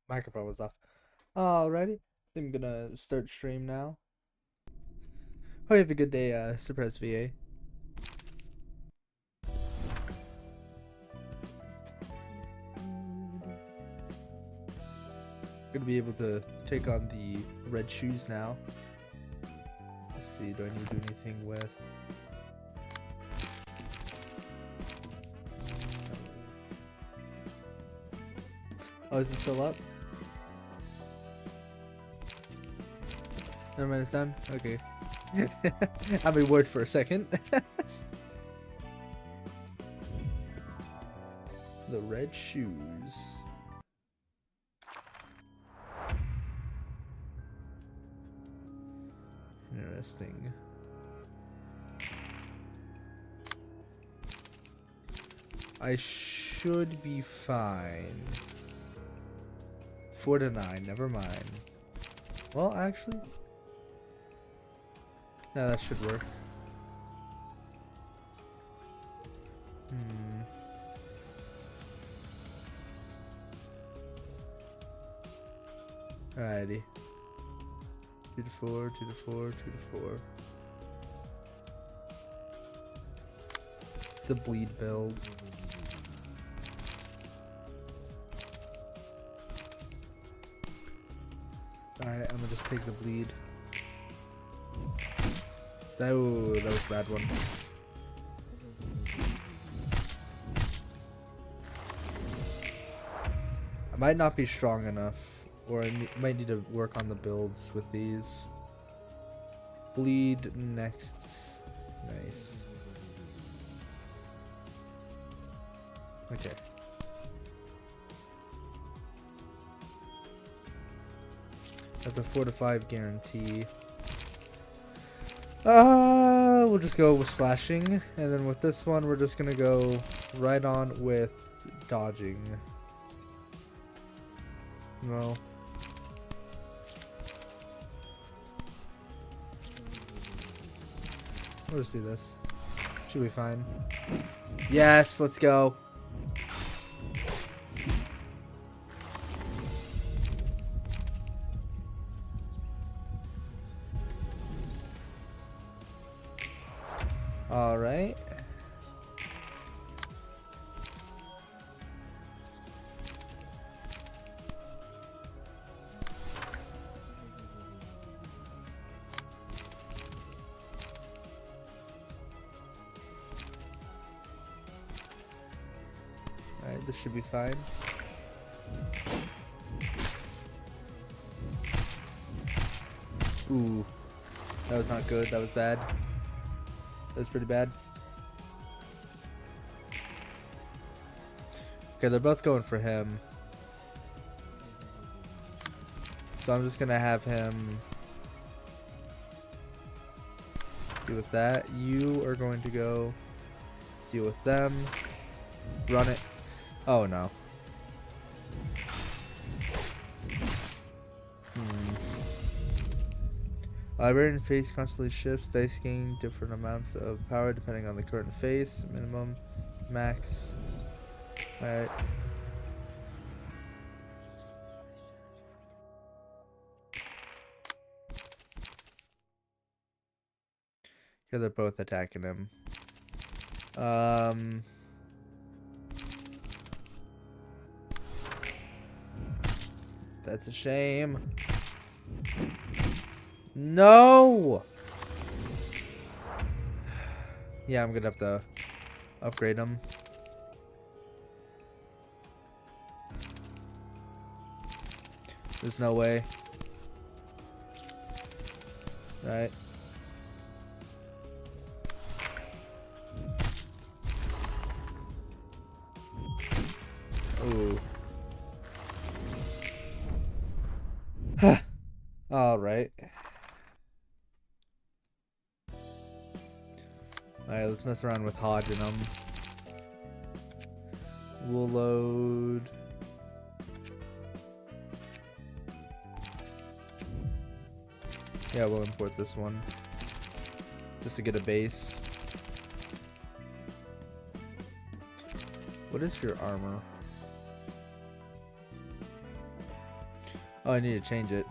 Microphone was off. Alrighty. I'm gonna start stream now. Hope you have a good day, Suppress VA. Gonna be able to take on the red shoes now. Let's see, do I need to do anything with... Oh, is it still up? Never mind, it's done? Okay. I'll be worried for a second. The red shoes. Interesting. I should be fine. 4 to 9, never mind. Well, actually... No, that should work. Alrighty. 2 to 4, 2 to 4, 2 to 4. The bleed build. Alright, I'm gonna just take the bleed. Oh, that was a bad one. I might not be strong enough, or I might need to work on the builds with these. Bleed next. Nice. Okay. That's a 4 to 5 guarantee. We'll just go with slashing, and then with this one, we're just gonna go right on with dodging. No. We'll just do this. Should be fine. Yes, let's go. All right. Alright, this should be fine. Ooh. That was not good. That was bad. That was pretty bad. Okay, they're both going for him. So I'm just gonna have him deal with that. You are going to go deal with them. Run it. Oh no. Librarian phase constantly shifts. Dice gain different amounts of power depending on the current phase. Minimum, max. Alright. Yeah, they're both attacking him. That's a shame. No! Yeah, I'm gonna have to upgrade him. There's no way. Alright. Ooh. Alright. Alright, let's mess around with Hodge and them. We'll load. Yeah, we'll import this one. Just to get a base. What is your armor? Oh, I need to change it.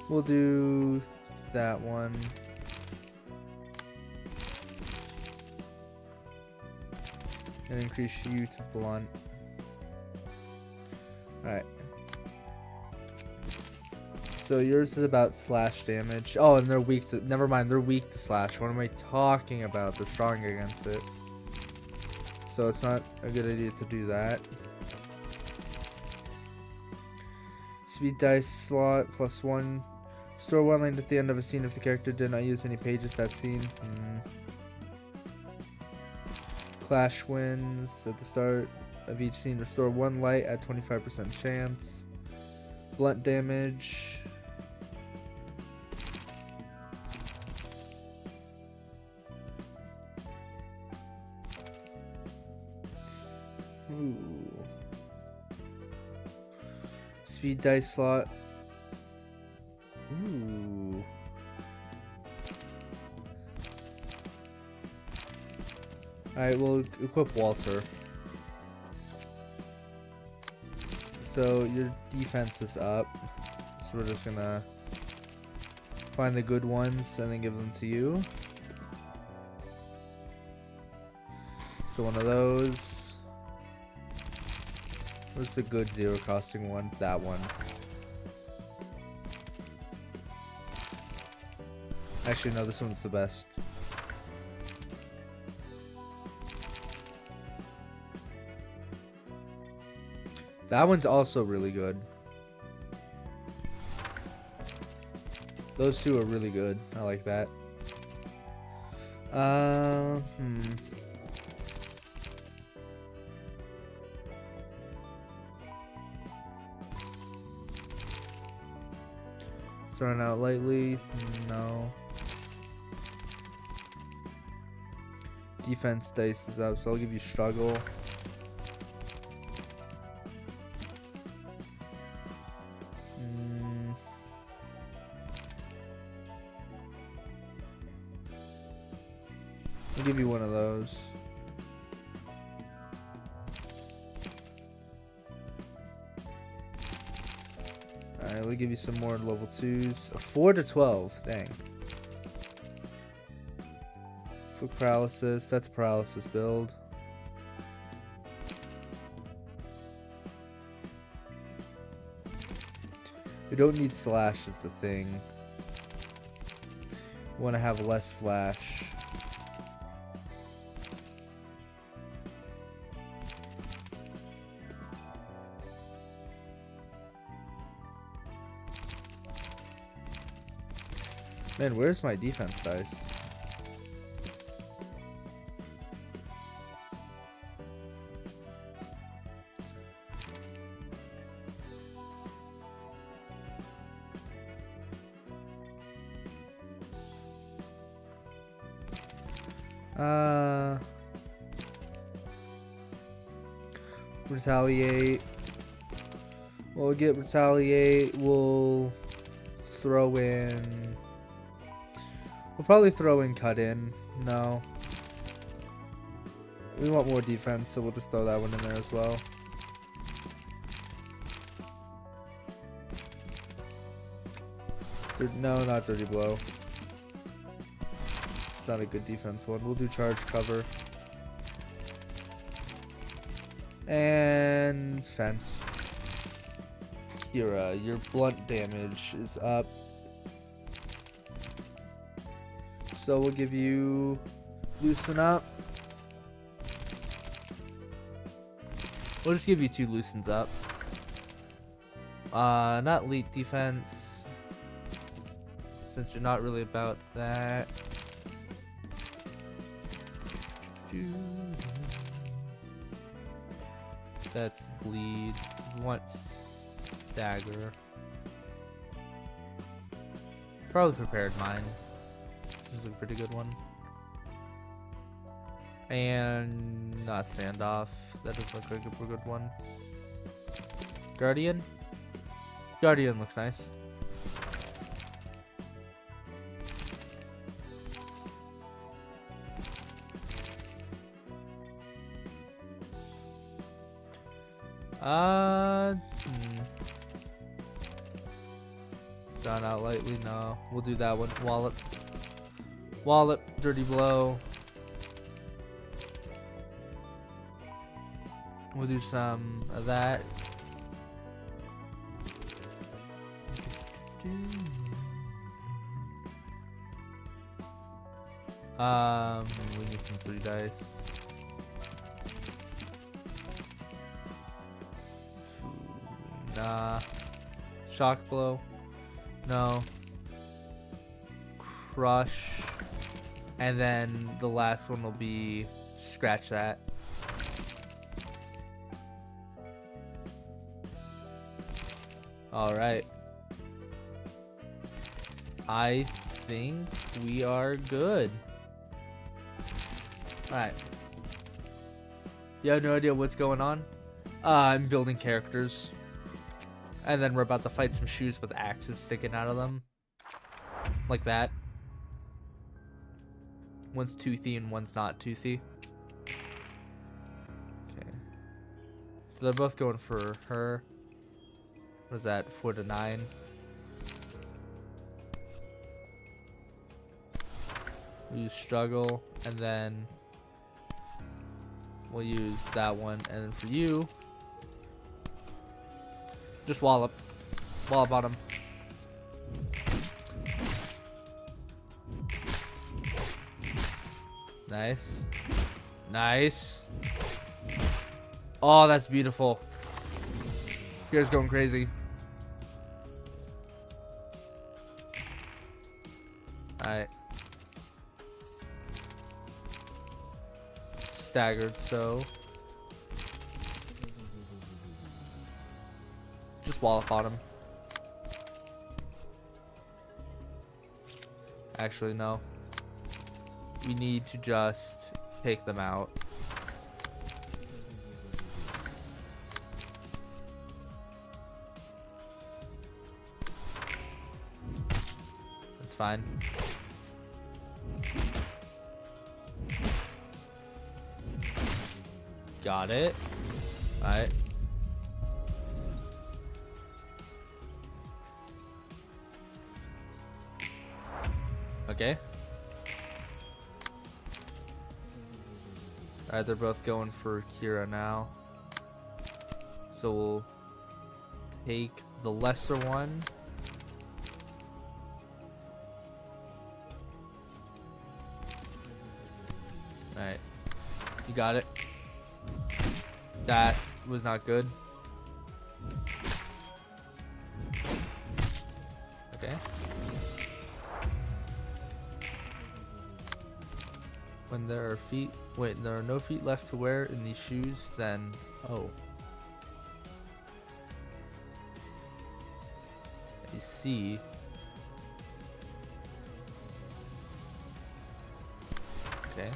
We'll do that one. And increase you to blunt. Alright. So yours is about slash damage. Oh, and they're weak to... Never mind, they're weak to slash. What am I talking about? They're strong against it. So it's not a good idea to do that. Speed dice slot +1. Store 1 line at the end of a scene if the character did not use any pages that scene. Clash wins at the start of each scene. Restore 1 light at 25% chance. Blunt damage. Ooh. Speed dice slot. Ooh. Alright, we'll equip Walter. So your defense is up. So we're just gonna find the good ones and then give them to you. So one of those. Where's the good 0 costing one? That one. Actually, no, this one's the best. That one's also really good. Those two are really good. I like that. Starting out lightly, no. Defense dice is up, so I'll give you struggle. I'll give you one of those. Alright, we'll give you some more level 2s. 4 to 12, dang. Foot paralysis, that's a paralysis build. We don't need slash is the thing. We want to have less slash. Man, where's my defense dice? Retaliate. We'll get retaliate. We'll throw in. We'll probably throw in cut in. No. We want more defense, so we'll just throw that one in there as well. No, not dirty blow. It's not a good defense one. We'll do charge cover. And fence. Kira, your blunt damage is up. So we'll give you loosen up. We'll just give you 2 loosens up. Not elite defense, since you're not really about that. That's bleed. Once dagger. Probably prepared mine. Seems like a pretty good one. And not standoff. That doesn't look like a good one. Guardian? Guardian looks nice. Gone out lightly, no. We'll do that one. Wallet. Wallet, dirty blow. We'll do some of that. We need some 3 dice. Nah. Shock blow. No. Crush. And then the last one will be scratch that. Alright. I think we are good. Alright. You have no idea what's going on? I'm building characters. And then we're about to fight some shoes with axes sticking out of them. Like that. One's toothy and one's not toothy. Okay. So they're both going for her. What is that? 4 to 9. We use struggle, and then we'll use that one. And then for you, just wallop. Wallop on him. Nice. Nice. Oh, that's beautiful. Here's going crazy. Alright. Staggered, so just wallop on him. Actually, no. We need to just take them out. That's fine. Got it. Alright. Okay. Alright, they're both going for Kira now. So we'll take the lesser one. Alright. You got it. That was not good. Okay. When there are feet, wait, there are no feet left to wear in these shoes, then, oh. I see. Okay.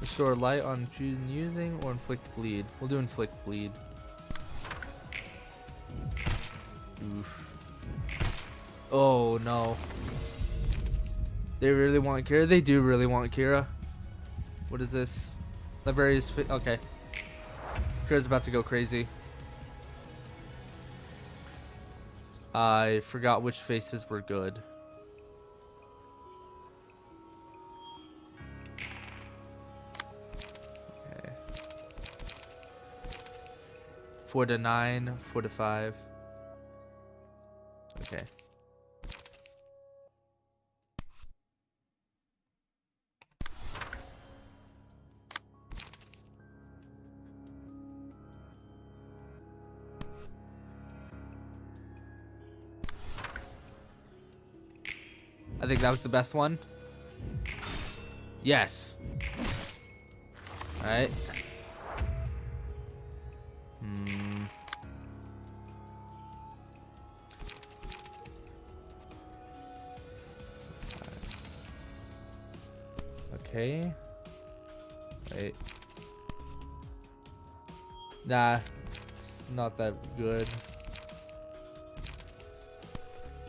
Restore light on shoes using or inflict bleed. We'll do inflict bleed. Oof. Oh no. They really want Kira? They do really want Kira. What is this? Librarian's fit. Okay. Kira's about to go crazy. I forgot which faces were good. Okay. 4 to 9, 4 to 5. Okay. I think that was the best one. Yes. Alright. okay. Wait. Nah, it's not that good.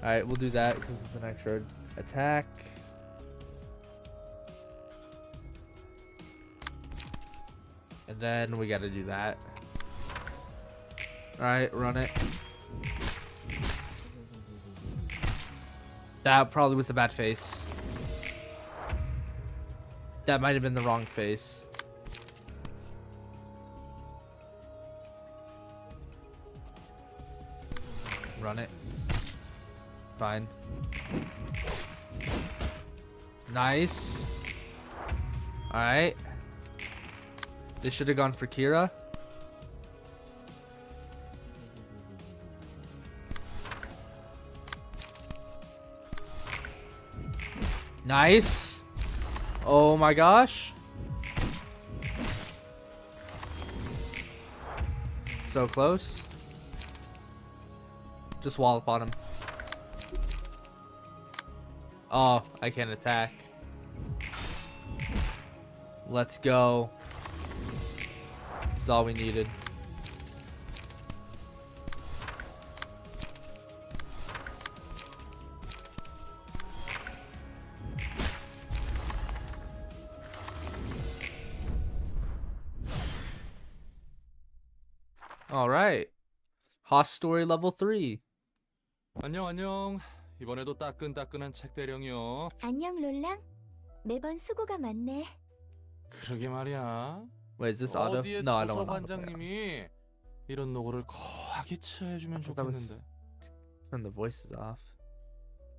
Alright, we'll do that because it's an extra attack. And then we gotta do that. Alright, run it. That probably was a bad face. That might have been the wrong face. Run it. Fine. Nice. Alright. They should have gone for Kira. Nice. Oh my gosh. So close. Just wallop on him. Oh, I can't attack. Let's go. That's all we needed. All right. Hoss story level 3. 안녕 안녕. 이번에도 따끈따끈한 책 대령이요. 안녕 롤랑. 매번 수고가 많네. 그러게 말이야. Wait, is this auto? 어디에 No, I don't want auto. 도서관장님이 이런 노고를 거하게 처해주면 That was- 좋겠는데. Turn the voices off.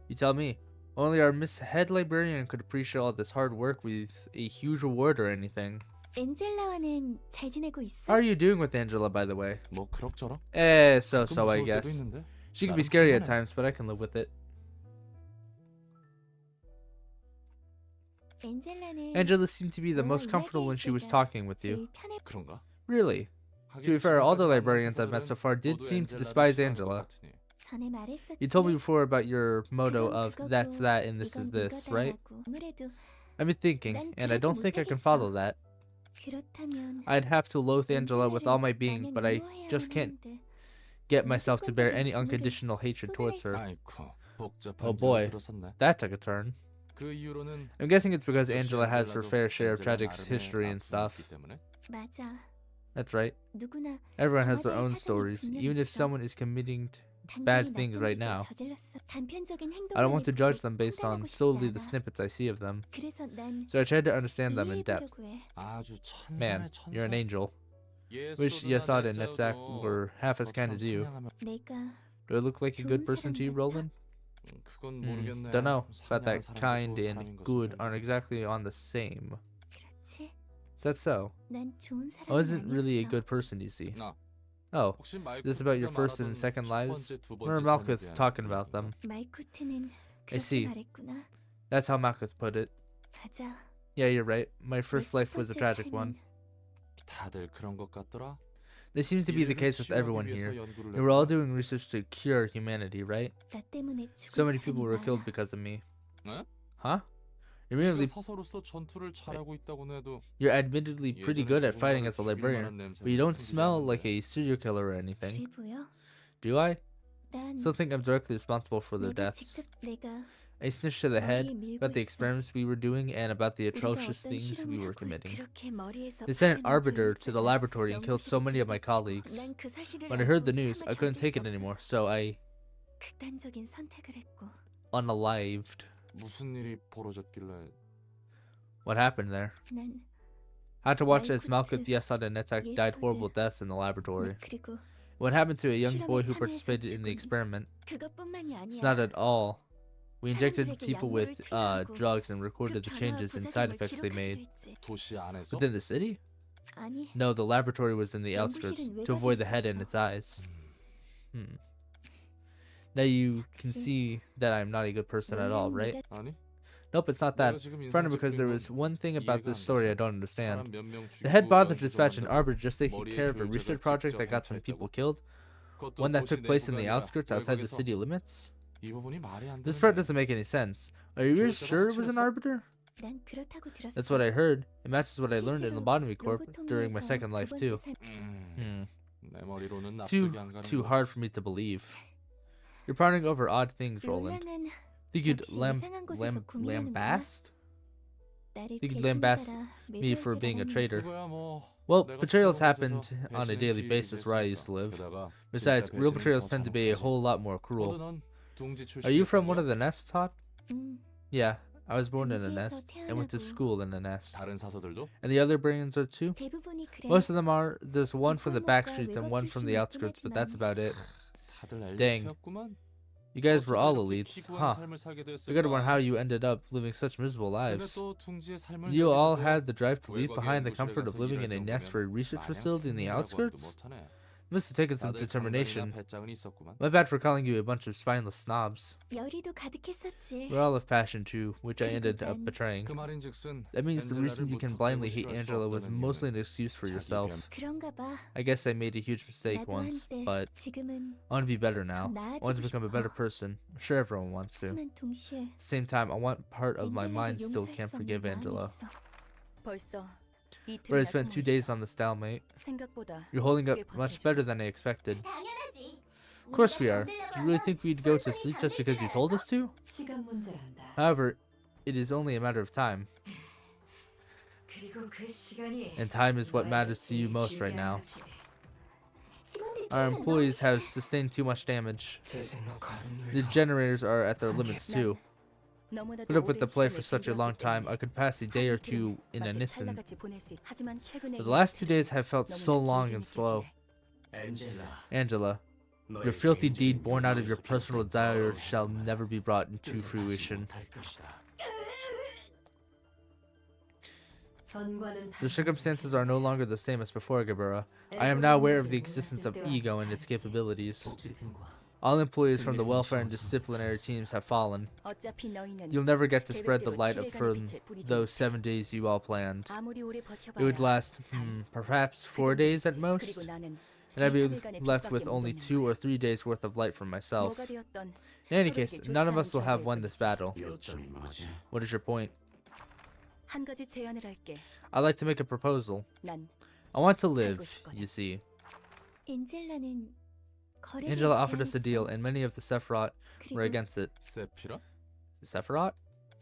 You tell me. Only our Miss Head Librarian could appreciate all this hard work with a huge reward or anything. 엔젤라와는 잘 지내고 있어? How are you doing with Angela, by the way? 뭐 그럭저럭. So I 무서울 때도 guess. 있는데. She can be 나름 scary at 편안해. times, but I can live with it. 엔젤라는 Angela seemed to be the most comfortable when she was talking with you. 제일 편해. 그런가? Really? To be fair, all the librarians I've met so far did seem to despise Angela. 전에 말했었지. You told me before about your motto 그건 of 그거고, that's that and this is 이건 this, 이거다라고. right? 아무래도 I've been thinking, and I don't think I can follow that. 그렇다면 I'd have to loathe Angela with all my being, 나는 but I 미워해야 just can't 하는데. get myself to bear any unconditional hatred towards her. 아이쿠, 복잡한 Oh boy. 줄 들었었네. That took a turn. 그 이후로는 I'm guessing it's because 역시 Angela has her 엔젤라도 fair share of 엔젤라 tragic 나름의 history and 아픔이 stuff. 있기 때문에. 맞아. That's right. 누구나 Everyone has their 저마다의 own 사정이 stories, 분명히 even if 있어. someone is committing 단순히 bad things 나쁜 right 짓을 now. 저질렀어. 단편적인 I don't want to 행동만을 judge 보고 them based on 판단하고 싶지 solely the 않아. snippets I see of them, 그래서 난 so I tried to understand them in depth. 이해해보려고 해. 아주 천사네 Man, 천사. you're an angel. Wish 예수도 Yesada and 넷째여도 Netzach were half as kind 너처럼 as you. 선량하면- 내가 Do I look like a good person to you, Roland? 그건 모르겠네. Don't know. But that 선량한 사람과 kind 좋은 and 사람인 것은 good 별로. aren't exactly on the same. 그렇지. Is that so? 난 좋은 사람이 I wasn't really a 아니었어. good person, you see. 나 Oh, 혹시 is this about your 말코트가 first and 말하던 second 첫 lives? 번째, 두 Remember 번째 Malkuth 삶에 대한 talking about them. 이야기인가? 말쿠트는 I see. 그렇게 말했구나. That's how Malkuth put it. 맞아. Yeah, you're right. My 내 first 첫 life was a 번째 tragic 삶은 one. 다들 그런 것 같더라. This seems to be the 인류를 case with 치유하기 everyone 위해서 here. 연구를 And we're all 했구나. doing research to cure humanity, right? 나 때문에 죽은 So many 사람이 people were 많아. killed because of me. 네? Huh? You're merely, 우리가 사서로서 전투를 잘하고 있다고는 해도 you're admittedly pretty 예전에 good at 누군가를 fighting as a 죽일 librarian, 만한 냄새는 but you don't 풍기지 smell 않는데. like a serial killer or anything. 그래 보여? Do I? 난 Still think I'm directly responsible for their 내가 deaths. 직접 내가 I snitched to the head 머리에 밀고 about the 있어. experiments we were doing and about the 우리가 atrocious 어떤 things we 실험을 were 하고 committing. 그렇게 머리에서 They sent an 파편을 arbiter to the 찔렀잖아. laboratory and killed so many of my 연구실에 colleagues. 난 그 사실을 When I heard the 알고 news, I 참아 couldn't 견딜 take 수 it anymore, 없었어. so I 극단적인 선택을 했고 unalived. 무슨 일이 벌어졌길래 What happened there? 난 I had to watch as Malkuth, Malkuth, Yesod, and Netzach died horrible deaths in the laboratory. 그리고 What happened to a young 실험에 boy who 참여해서 participated in the 죽은 experiment? 그것뿐만이 It's 아니야. not at all. We injected 사람들에게 people 약물을 with 투여하고 drugs and 그 recorded the 변화와 changes and side 부작용을 effects they made. 기록하기도 했지. 도시 안에서 Within the city? 아니, No, the laboratory was in the 연구실은 outskirts 외곽에 to avoid the head and 있었어. its eyes. Now you can 그치. see that I'm not a good person at all, 물론 right? 네가 아니 Nope, it's not that. 내가 지금 Fronted 인상 because there 짚은 was 건 one thing about 이해가 this 안 story I 돼서 don't understand. 사람 몇 명 The head 죽이고 bothered to 연기도 dispatch an 만들고 arbiter just to take 머리에 care of a 교육자가 research project 직접 that got some people 행사했다고. killed, 그것도 one that 도시 took place in 내부가 the 아니라 outskirts outside the 외곽에서. city limits? 이 부분이 말이 안 This part 되는데. doesn't make any sense. Are you really 교육자가 sure it was an 확실했어? arbiter? 난 그렇다고 들었어. That's what I heard. It matches what I learned in Lobotomy Corp during my second life too. 내 머리로는 It's too 납득이 안 가는 too 거. hard for me to believe. You're pondering over odd things, Roland. 롤랑은 Think you'd 역시 이상한 곳에서 고민하는구나. lambast 나를 You could lambast 배신자라 me for 매도할 줄 being a 알았는데. traitor? 그거야 뭐. Well, 내가 betrayals 살아온 happened 곳에서 on a 배신의 daily 기회를 basis where I used to 냈으니까. live. 게다가 Besides, 진짜 real 배신은 betrayals 더 tend to be a 잔혹하지. whole lot more 너도 cruel. 넌 둥지 Are you from one 출신이었던 of the nests, Todd? 음, Yeah, I was born in a 둥지에서 nest and went to 태어나고 school in a nest. 다른 사서들도? And the other Brians are too? 대부분이 그래. Most of them are. There's one from the back 뒷골목과 streets and 외곽 one from the 출신이 outskirts, but 있긴 that's 하지만 about it. 다들 Dang. 엘리트였구만. You guys were all 어쩌다 이렇게 elites, 피고한 huh? 삶을 살게 I gotta wonder how 됐을까? you ended up living such miserable 근데 lives. 또 둥지의 삶을 You all 얘기해도 had the drive to leave 외곽의 behind the 연구실에 comfort of 가서 living in 일할 a nest 정도면 for a research 마냥 facility in the 생각이라고 해도 outskirts? 못하네. Must have taken some 다들 determination. 장단이나 배짱은 있었구만. My bad for calling you a bunch of spineless snobs. 열의도 가득했었지. We're all of passion too, which I ended up betraying. 그 말인즉슨 That means the reason 엔젤라를 you can 무턱대고 blindly hate 싫어할 수 Angela was 없다는 mostly 이유는 an excuse for 자기 yourself. 그런가 봐. I guess I made a huge mistake 나도 once, 한때 but 지금은 I want to be better now. I 더 want to 나아지고 become a better 싶어. person. I'm sure everyone wants to. At 하지만 동시에 the same time, I want part of my 엔젤라를 mind still 용서할 can't 수 forgive 없는 Angela. 마음이 있어. 벌써 But I spent 2 days on the stalemate. 생각보다 You're holding up 꽤 much 버텨줘. better than I expected. 당연하지. Of course we are. Do you really think we'd go to sleep just because you told us to? 시간 문제란다. However, it is only a matter of time. 그리고 그 시간이 And time is what matters to you 너에게 most right now. 중요하지. 직원들 Our 피해가 employees 너무 have sustained too much damage. 재생로 The generators are at their limits too. 너무나도 Put up with the 오랜 play 시간을 for such a long 준비했기 time, 때문에 I could pass a day or 하루이틀은 two in an 마치 instant. 찰나같이 보낼 수 있- 하지만 최근에 But the last 2 days have felt so 너무나 long 길게 and slow. 느껴지네. 엔젤라, Angela, your filthy deed born out of your personal desire shall never be brought into fruition. The circumstances are no longer the same as before, Gabura. I am now aware of the existence of ego and its capabilities. All employees from the welfare and disciplinary teams have fallen. 어차피 너희는 You'll never get to spread the 계획대로 light 칠해가는 from 빛을 뿌리지 those 못해. 7 days you all planned. 아무리 오래 It would 버텨봐야 last, perhaps 4 days at 그리고 most, 나는 and I'd be 이 사흘간의 left 빛밖에 with only 못 2 or 3 days worth of light for myself. 뭐가 되었던 In any case, none of us will have won this battle. 요점이 뭐지? What is your point? 한 가지 제안을 할게. I'd like to make a proposal. 난 I want to live, you see. 엔젤라는 거래를 Angela offered us a 제안했어. deal, and many of the Sephiroth were 그리고 against it. 세피라? Sephiroth?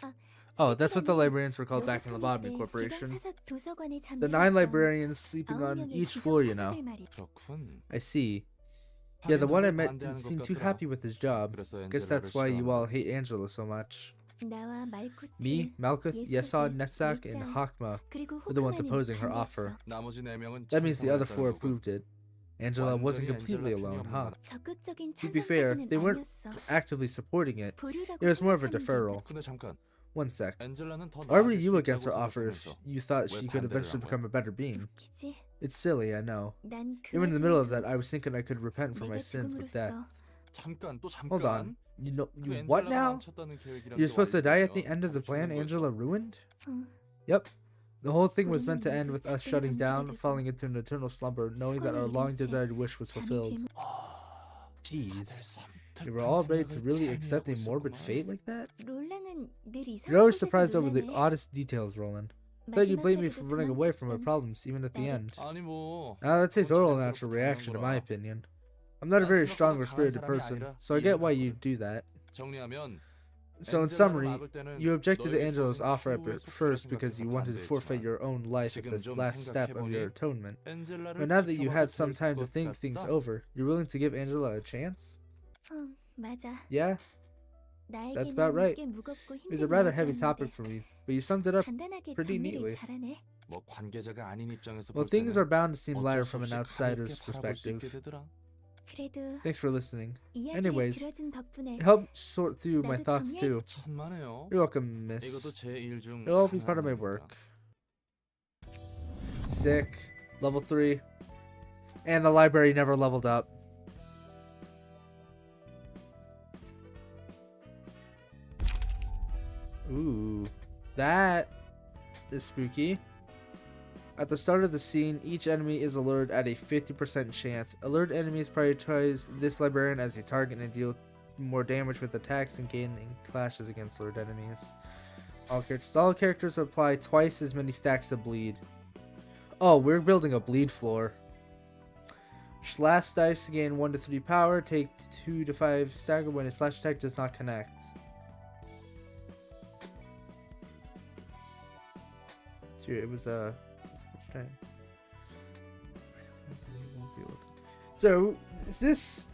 아, Oh, that's what the 세피라는 librarians were called back in the Lobotomy 로보토미의 Corporation. 주장사사 도서관에 The 9 잠들었던 librarians sleeping 9 on 명의 each floor, you know. 주장사사들 말이야. 그렇군. I see. Yeah, the one I 하긴 met 다들 didn't 반대하는 seem 것 too 같더라. happy with his job. 그래서 Guess 엔젤라를 that's why you all 싫어하는구나. hate Angela so much. 나와 말코트 Me, Malkuth, Yesod, 예스드, Netzach, and 밀장, Hakma 그리고 were the ones 호크만은 opposing her 반대했어. offer. 나머지 4명은 That means the other 4 찬성했다는 거군. approved it. Angela wasn't 완전히 completely 엔젤라 alone, 편이 huh? 없는 적극적인 To be fair, 찬성까지는 they weren't 아니었어. actively supporting it. 보류라고 It was more of a 생각하는 게 deferral. 근데 잠깐. One sec. 엔젤라는 더 Why were 나아질 you 수 against her 있다고 offer if 생각하면서 you thought 왜 she could 반대를 eventually 한 become a better being? 웃기지? It's silly, I know. 난 그 Even in the middle of 와중에도 that, I was thinking I could repent for my 내가 sins with death. 죽음으로써 잠깐 또 잠깐. Hold on. You know, 그 you what 엔젤라가 now? 망쳤다는 계획이란 You're 게 supposed to die at the 완료되면 end of the plan 멈추는 Angela 거였어. ruined? 응. Yep. The whole thing was meant to 우리는 end with 모두 us shutting 작은 down, 잠자리들과 falling into an eternal slumber, knowing that our 수건을 long 잃은 채 desired wish was 잠이 fulfilled. 들면 Jeez. 다들 You were all ready to 섬뜩한 really 생각을 accept a 타임이라고 morbid 했었구만. fate like that? 롤랑은 늘 이상한 You're always 곳에서 surprised over the 놀라네. oddest details, Roland. Thought you blamed me for 마지막까지도 running away from our 도망쳤던 problems, even at the 나를 end. 아니 뭐. Now that's a 어쩌면 total 그렇게 natural 당한 reaction, in my 거라. opinion. I'm not a very 생각보다 strong or 강한 spirited 사람이 person, 아니라 so I get why 이해를 you do that. 정리하면 So in 엔젤라를 summary, 막을 때는 you objected to 너에게 Angela's 주어진 offer 추후의 at 속죄를 first because you 생각해서 wanted to forfeit 반대했지만 your own life at 지금 this 좀 last step of your 생각해보니 atonement. 엔젤라를 But now that you had 지켜봐도 some 될 time to 것 think things 같다. over, you're willing to give Angela a chance? 응, 맞아. Yeah, that's about 나에게는 right. 꽤 무겁고 It was a 힘든 rather heavy topic 이야기였는데 for me, but you summed it up 간단하게 pretty 정리를 neatly. 잘하네. 뭐 관계자가 아닌 입장에서 Well, 볼 things 때는 are bound to seem 어쩔 lighter 수 from an 없이 outsider's 가볍게 바라볼 수 있게 perspective. 되더라. 그래도 Thanks for listening. 이야기를 Anyways, 들어준 덕분에 It helped sort through my 나도 thoughts too. 천만에요. You're welcome, 이것도 miss. 제 일 중 It'll all be part of my work. Sick. Level 3. And the library never leveled up. Ooh. That is spooky. At the start of the scene, each enemy is allured at a 50% chance. Allured enemies prioritize this librarian as a target and deal more damage with attacks and gaining clashes against allured enemies. All characters apply twice as many stacks of bleed. Oh, we're building a bleed floor. Slash dice gain 1 to 3 power. Take 2 to 5 stagger when a slash attack does not connect. So it was So is this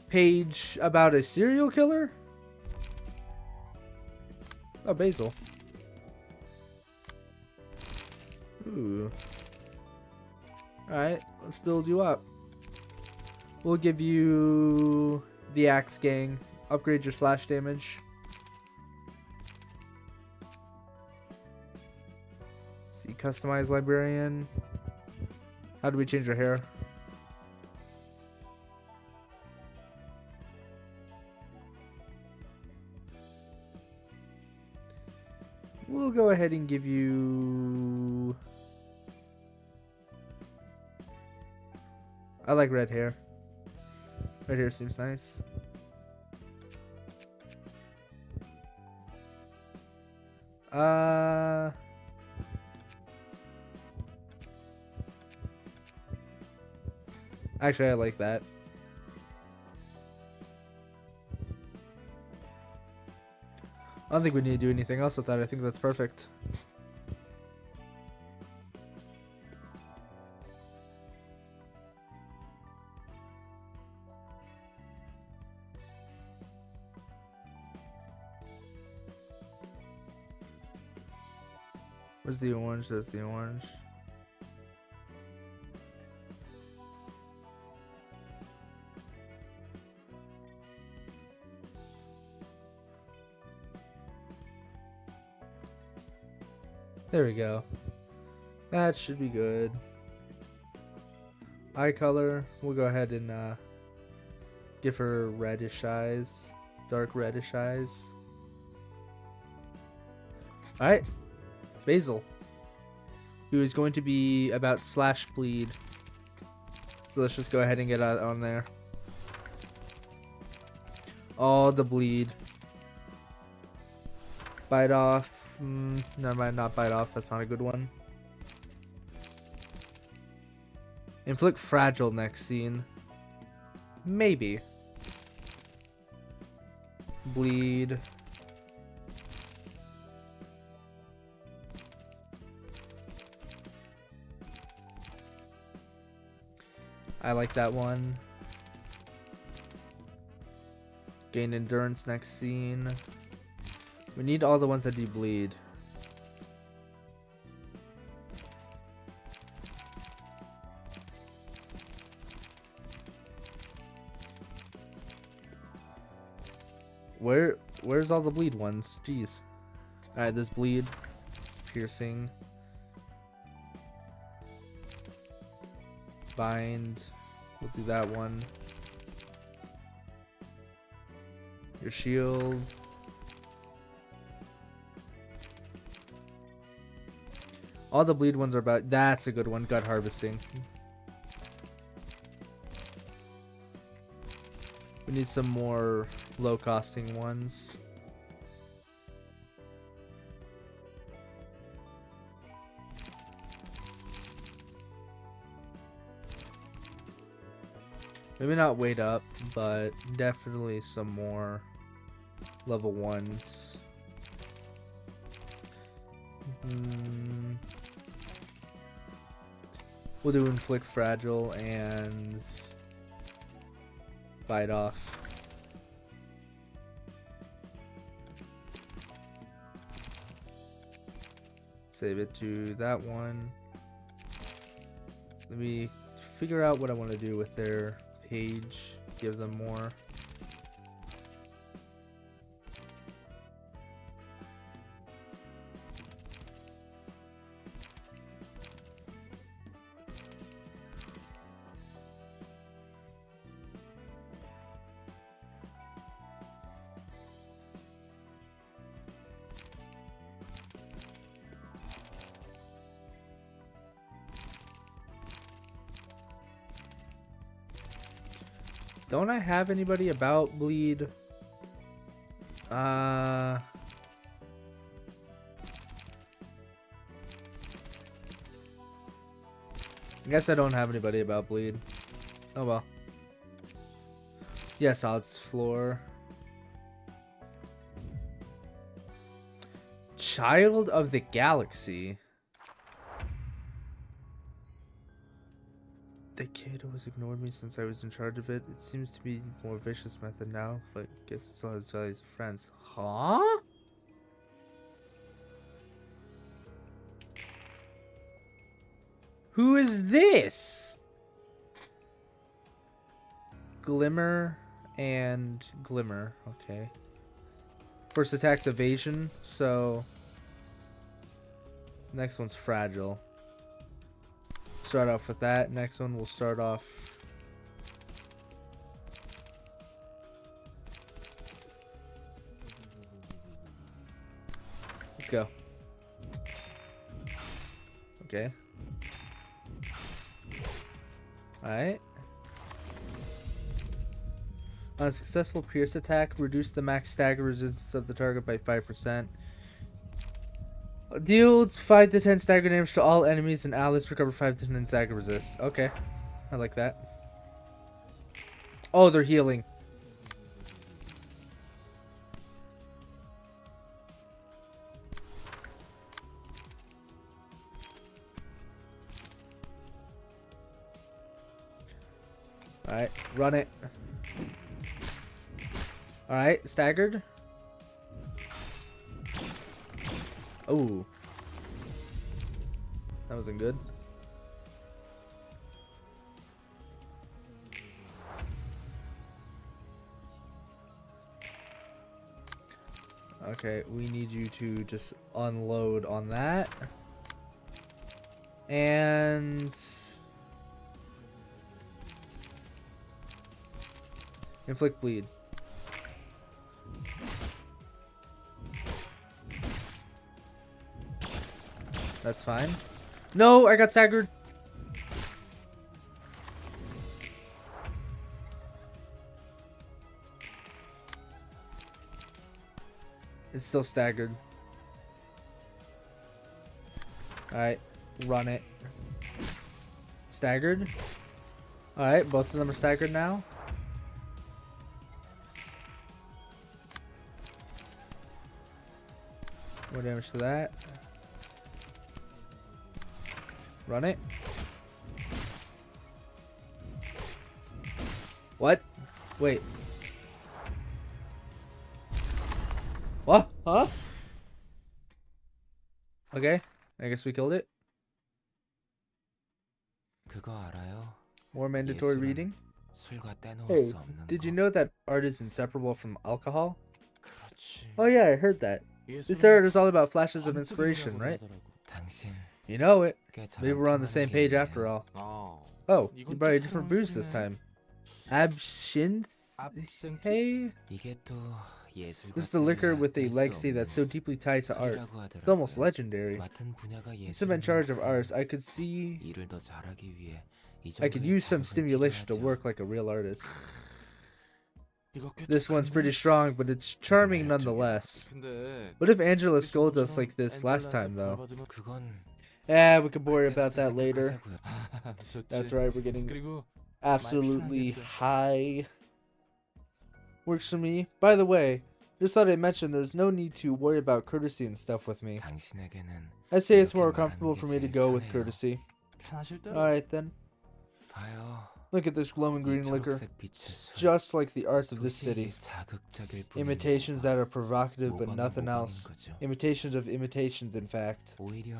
page about a serial killer? Oh, Basil. Ooh. Alright, let's build you up. We'll give you the Axe Gang. Upgrade your slash damage. See, customize librarian. How do we change our hair? We'll go ahead and give you... I like red hair. Red hair seems nice. Actually, I like that. I don't think we need to do anything else with that. I think that's perfect. Where's the orange? There's the orange. There we go. That should be good. Eye color, we'll go ahead and give her reddish eyes. Dark reddish eyes. Alright. Basil. Who is going to be about slash bleed. So let's just go ahead and get on there. All the bleed. Bite off. Never mind, not bite off. That's not a good one. Inflict fragile next scene. Maybe. Bleed. I like that one. Gain endurance next scene. We need all the ones that do bleed. Where's all the bleed ones? Jeez. Alright, this bleed. It's piercing. Bind. We'll do that one. Your shield. All the bleed ones are about... That's a good one. Gut harvesting. We need some more low costing ones. Maybe not weight up, but definitely some more level ones. We'll do inflict fragile and bite off. Save it to that one. Let me figure out what I want to do with their page. Give them more. Don't I have anybody about bleed? I guess I don't have anybody about bleed. Oh well. Yeah, solid floor. Child of the Galaxy. The kid who has ignored me since I was in charge of it. It seems to be a more vicious method now, but I guess it still has values of friends. Huh? Who is this? Glimmer and Glimmer. Okay. First attack's evasion, so next one's fragile. Start off with that. Next one we'll start off. Let's go. Okay. Alright. On a successful pierce attack, reduce the max stagger resistance of the target by 5%. Deal 5 to 10 stagger damage to all enemies and allies. Recover 5 to 10 stagger resist. Okay. I like that. Oh, they're healing. Alright, run it. Alright, staggered. Oh. That wasn't good. Okay, we need you to just unload on that. And inflict bleed. That's fine. No, I got staggered. It's still staggered. Alright, run it. Staggered. Alright, both of them are staggered now. More damage to that. Run it. What? Wait. What? Huh? Okay. I guess we killed it. 그거 알아요? More mandatory 예술은 reading. 술과 떼놓을 Hey, 수 없는 did 거. you know that art is inseparable from alcohol? 그렇지. Oh yeah, I heard that. This art is all about flashes of inspiration, right? 당신 You know it. 꽤 잘 Maybe we're on the same page after all. 아, Oh, you 이건 brought a 또 different 새로운 booze this 술이네. time. Absinthe? absent. Hey? 이게 또 예술과 This is the liquor 뗄래야 with a 뗄 수 legacy 없는 that's so deeply tied to art. 술이라고 It's almost 하더라고요. legendary. 맡은 분야가 Since I'm in charge of 예술이니까 arts, I could see 일을 더 잘하기 위해 이 I could 정도의 use some 자극은 stimulation to 필요하죠. work like a real artist. 이거 꽤 This one's 독한데? pretty strong, but it's charming nonetheless. 근데 What if Angela 우리 scolds us 친구처럼 like this last 엔젤라한테 time, though? 벌 받으면 그건 Yeah, we could worry 그때 about 가서 that later. 생각하자고요. 좋지. That's right, we're getting 그리고 absolutely 편하게 high. Works for me. By the way, just thought I'd mention there's no need to worry about courtesy and stuff with me. 당신에게는 I'd say it's more 이렇게 comfortable 말하는 for 게 me to 제일 go with 편해요. courtesy. 편하실 대로. Alright then. 봐요. Look at this glowing 이 green liquor. 초록색 빛의 술. Just like the arts of this 도시의 city. 자극적일 뿐인 Imitations that are provocative but 모범은 nothing 모범인 else. 거죠. Imitations of imitations, in fact. 오히려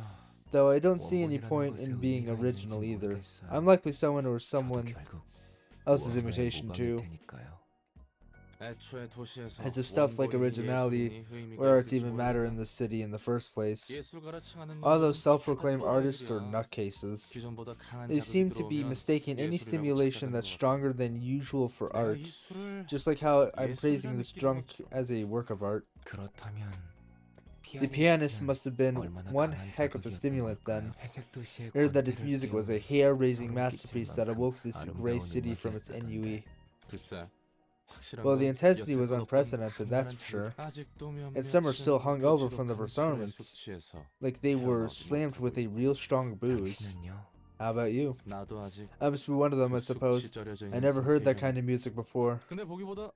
Though I don't see any 원본이라는 point 것에 in being 의미가 original 있는지 either. 모르겠어요. I'm likely someone or 저도 someone 결국 else's 원본의 imitation 모범일 too. 테니까요. 애초에 도시에서 As if stuff like 원본이 originality 예술이 의미가 or arts 있을지 even matter in 모르겠다. this city in the first place. 예술가라 칭하는 All those 놈들은 self-proclaimed 착각 artists are 뻔뻔이들이야. nutcases. 기존보다 강한 They 자극이 seem to be 들어오면 mistaking any 예술이라고 stimulation 착각하는 that's 것 같아. stronger than usual for 내가 art. 이 술을 Just like how I'm 예술이라는 praising this 느낌을 drunk 받죠. as a work of art. 그렇다면 The pianist 피아니스트는 must have been 얼마나 one 강한 heck of a 자극이었던 stimulant then. 걸까요? 회색 도시의 Heard that its 권태를 music was a 깨우는 hair-raising 소름 masterpiece 끼칠 that 만큼 awoke this gray 아름다운 city from its 음악이었다던데. ennui. 글쎄, 확실한 Well, the 건 intensity was 여태껏 unprecedented, 없던 that's 강렬한 for sure. 아직도 몇몇 And some are still 신앙 hung over 불꽃으로 from the 강술에 performance, 숙취해서 like they were 헤어나오지 slammed with a 못하고 real strong booze. 당신은요? How about you? 나도 아직 I must be one of them, 그 I suppose. 숙취 절여져 I 있는 never heard that 상태이려나. kind of music before. 근데 보기보다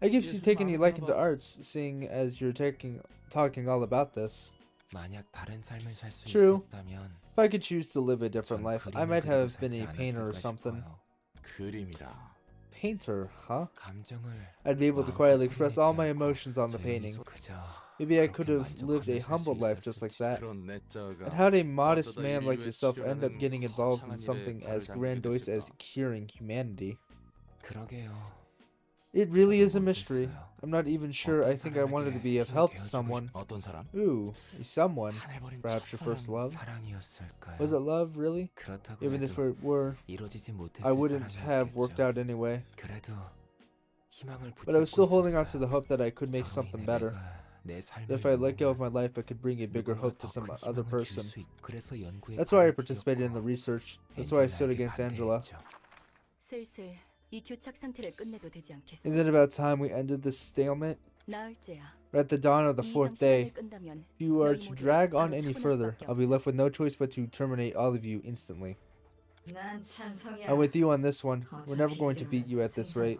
I guess you 예술 take any 마음에 liking to 드나 봐. arts, seeing as you're talking all about this. 만약 다른 삶을 살 수 True. 있었다면 If I could choose to live a different 전 life, I 그림을 might 그리고 have been 살지 a painter or 않았을까 something. 싶어요. 그림이라. Painter, huh? 감정을 I'd be able to quietly express all my emotions on the painting. 그저 Maybe I 그렇게 could have lived a 만족하며 살 humble 수 life just like 있었을지. that. 그런 내자가 And how'd a modest 어쩌다 man like 인류의 yourself end up 치료라는 getting involved in 거창한 일에 something as 발을 담게 grandiose as 됐을까? curing humanity? 그러게요. It really is a 저도 mystery. 모르겠어요. I'm not even sure. I think I wanted to be of help to someone. 어떤 사람? Ooh, a someone. 반해버린 Perhaps your first 첫사랑. love? 사랑이었을까요? Was it love, really? 그렇다고 Even if 해도 it were, 이루어지지 못했을 I wouldn't have worked 사랑이었겠죠. out anyway. 그래도 희망을 But I was still 붙잡고 holding on to the 있었어요. hope that I could make 저로 something 인해 better. 내가 내 삶을 That if I let go of 누군가- my life, I could bring a bigger 누군가 hope to 더 some 큰 other 희망을 줄 person. 수 있- 그래서 연구에 That's why I 발을 participated in the 들였고 research. That's why I stood 엔젤라에게 against Angela. 반대했죠. 슬슬 이 교착 상태를 끝내도 되지 않겠어. Isn't it about time we ended this stalemate? 나흘째야. We're at the dawn of the 이 fourth 이상 day. 시간을 끈다면 If you are 너희 to 모두 drag on 바로 any 처분할 further, 수밖에 I'll be 없어. left with no choice but to terminate all of you instantly. 난 찬성이야. I'm with you on this one. We're never going to beat you at this rate.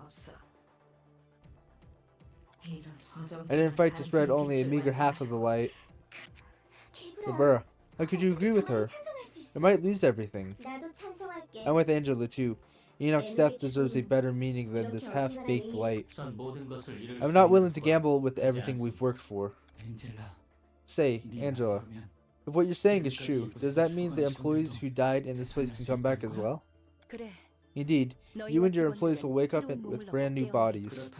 I didn't fight to spread only a meager half of the light. Libera, how could you agree with her? I might lose everything. 나도 찬성할게. I'm with Angela too. Enoch's death deserves a better meaning than this half-baked light. I'm not willing to gamble with everything we've worked for. Say, Angela, if what you're saying is true, does that mean the employees who died in this place can come back as well? 그래. Indeed, you and your employees will wake up with brand new bodies.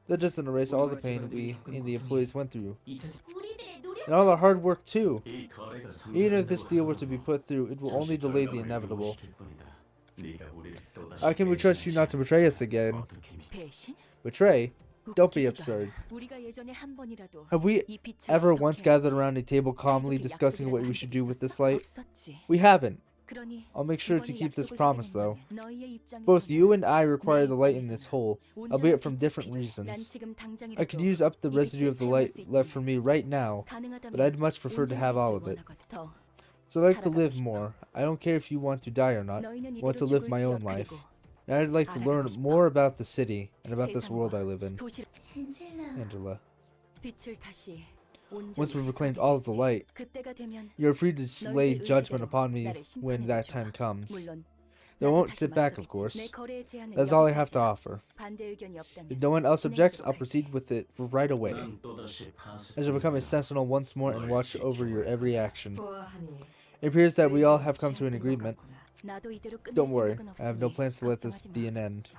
That doesn't erase all the pain we and the employees went through. 우리들의 노력 And all our hard work too. Even if this deal were to be put through, it will only delay the inevitable. How can we trust you not to betray us again? 배신? Betray? Don't be 웃기지도 absurd. 않아. 우리가 예전에 한 번이라도 Have we 이 빛을 ever 어떻게 once 해야지 gathered around a table calmly 사이좋게 discussing what 약속이라도 we 한 should 적 do with this 있었어? light? 없었지. We haven't. 그러니 I'll make sure to 이번에 keep this 약속을 promise 하게 though. 된다면 너희의 입장에서는 Both you and I require the light in its 입장에서는 whole, 온전한 albeit from 빛이 different 필요해. 난 reasons. 지금 당장이라도 I could use up the 이 residue 빛을 of the 사용할 light 수 left 있지만 for me right now, 가능하다면 but I'd much prefer to have all of it. 원하거든. 더 So I'd like to 살아가고 live 싶어. more. I don't care if you want to die or not. 너희는 I want to 이대로 live my 죽을지어 own life. 그리고 And I'd like to learn 알아가고 싶어. more about the city and about this world I live in. 도시 엔젤라. Angela, 빛을 다시 온전히 once we've reclaimed all of the light, 그때가 되면 you're free to lay 너희의 judgment 의지대로 upon me 나를 when 심판해 that 주라. time comes. 물론 They 나도 won't 다시 sit back, of 말씀드리지. course. 내 거래의 제안은 That's all I have to 여기까지야. offer. 반대 의견이 없다면 If no one else objects, I'll 진행하도록 proceed with it right away. I shall become a sentinel once more and watch over your every action. It appears that we all have come to an agreement. 나도 이대로 끝낼 Don't worry, 생각은 I have no 없으니 plans to let this 걱정하지 be 마. an end.